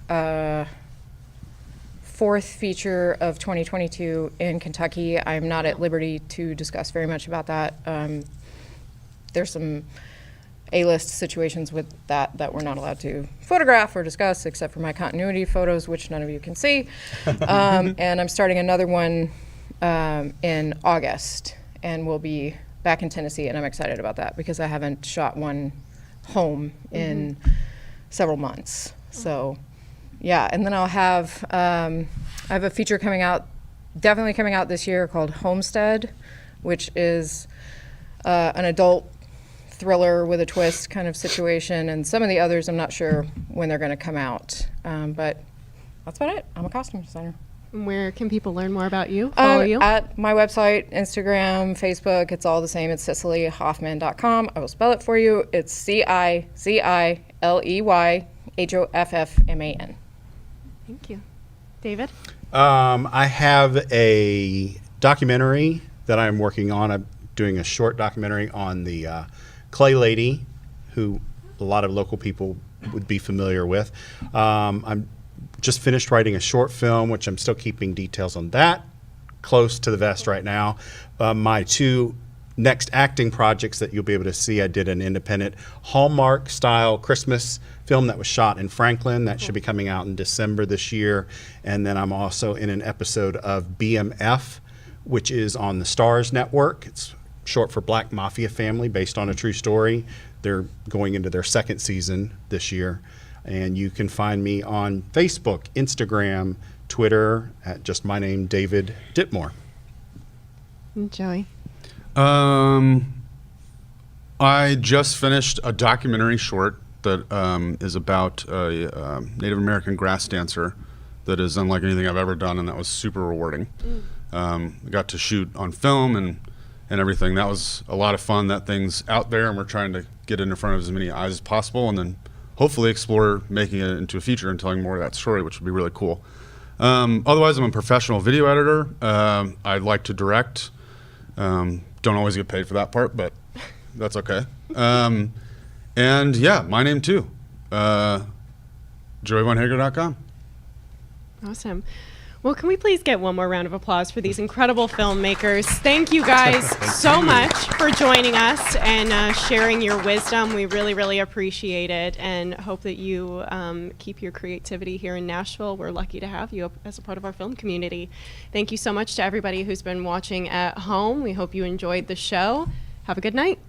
fourth feature of 2022 in Kentucky. I'm not at liberty to discuss very much about that. There's some A-list situations with that we're not allowed to photograph or discuss, except for my continuity photos, which none of you can see. And I'm starting another one in August, and we'll be back in Tennessee, and I'm excited about that because I haven't shot one home in several months. So, yeah, and then I'll have I have a feature definitely coming out this year called Homestead, which is an adult thriller with a twist kind of situation, and some of the others I'm not sure when they're going to come out, but that's about it. I'm a costume designer. Where can people learn more about you? Follow you? At my website, Instagram, Facebook, it's all the same. It's CicelyHoffman.com. I will spell it for you. It's CicelyHoffman. Thank you. David? I have a documentary that I'm working on. I'm doing a short documentary on the Clay Lady, who a lot of local people would be familiar with. I'm just finished writing a short film, which I'm still keeping details on that close to the vest right now. My two next acting projects that you'll be able to see, I did an independent Hallmark-style Christmas film that was shot in Franklin. That should be coming out in December this year. And then I'm also in an episode of BMF, which is on the Starz Network. It's short for Black Mafia Family, based on a true story. They're going into their second season this year. And you can find me on Facebook, Instagram, Twitter, at just my name, David Ditmore. Joey? I just finished a documentary short that is about a Native American grass dancer that is unlike anything I've ever done, and that was super rewarding. I got to shoot on film and everything. That was a lot of fun. That thing's out there, and we're trying to get it in front of as many eyes as possible, and then hopefully explore making it into a feature and telling more of that story, which would be really cool. Otherwise, I'm a professional video editor. I like to direct. Don't always get paid for that part, but that's okay. And yeah, my name too. JoeyVonHager.com. Awesome. Well, can we please get one more round of applause for these incredible filmmakers? Thank you guys so much for joining us and sharing your wisdom. We really, really appreciate it, and hope that you keep your creativity here in Nashville. We're lucky to have you as a part of our film community. Thank you so much to everybody who's been watching at home. We hope you enjoyed the show. Have a good night.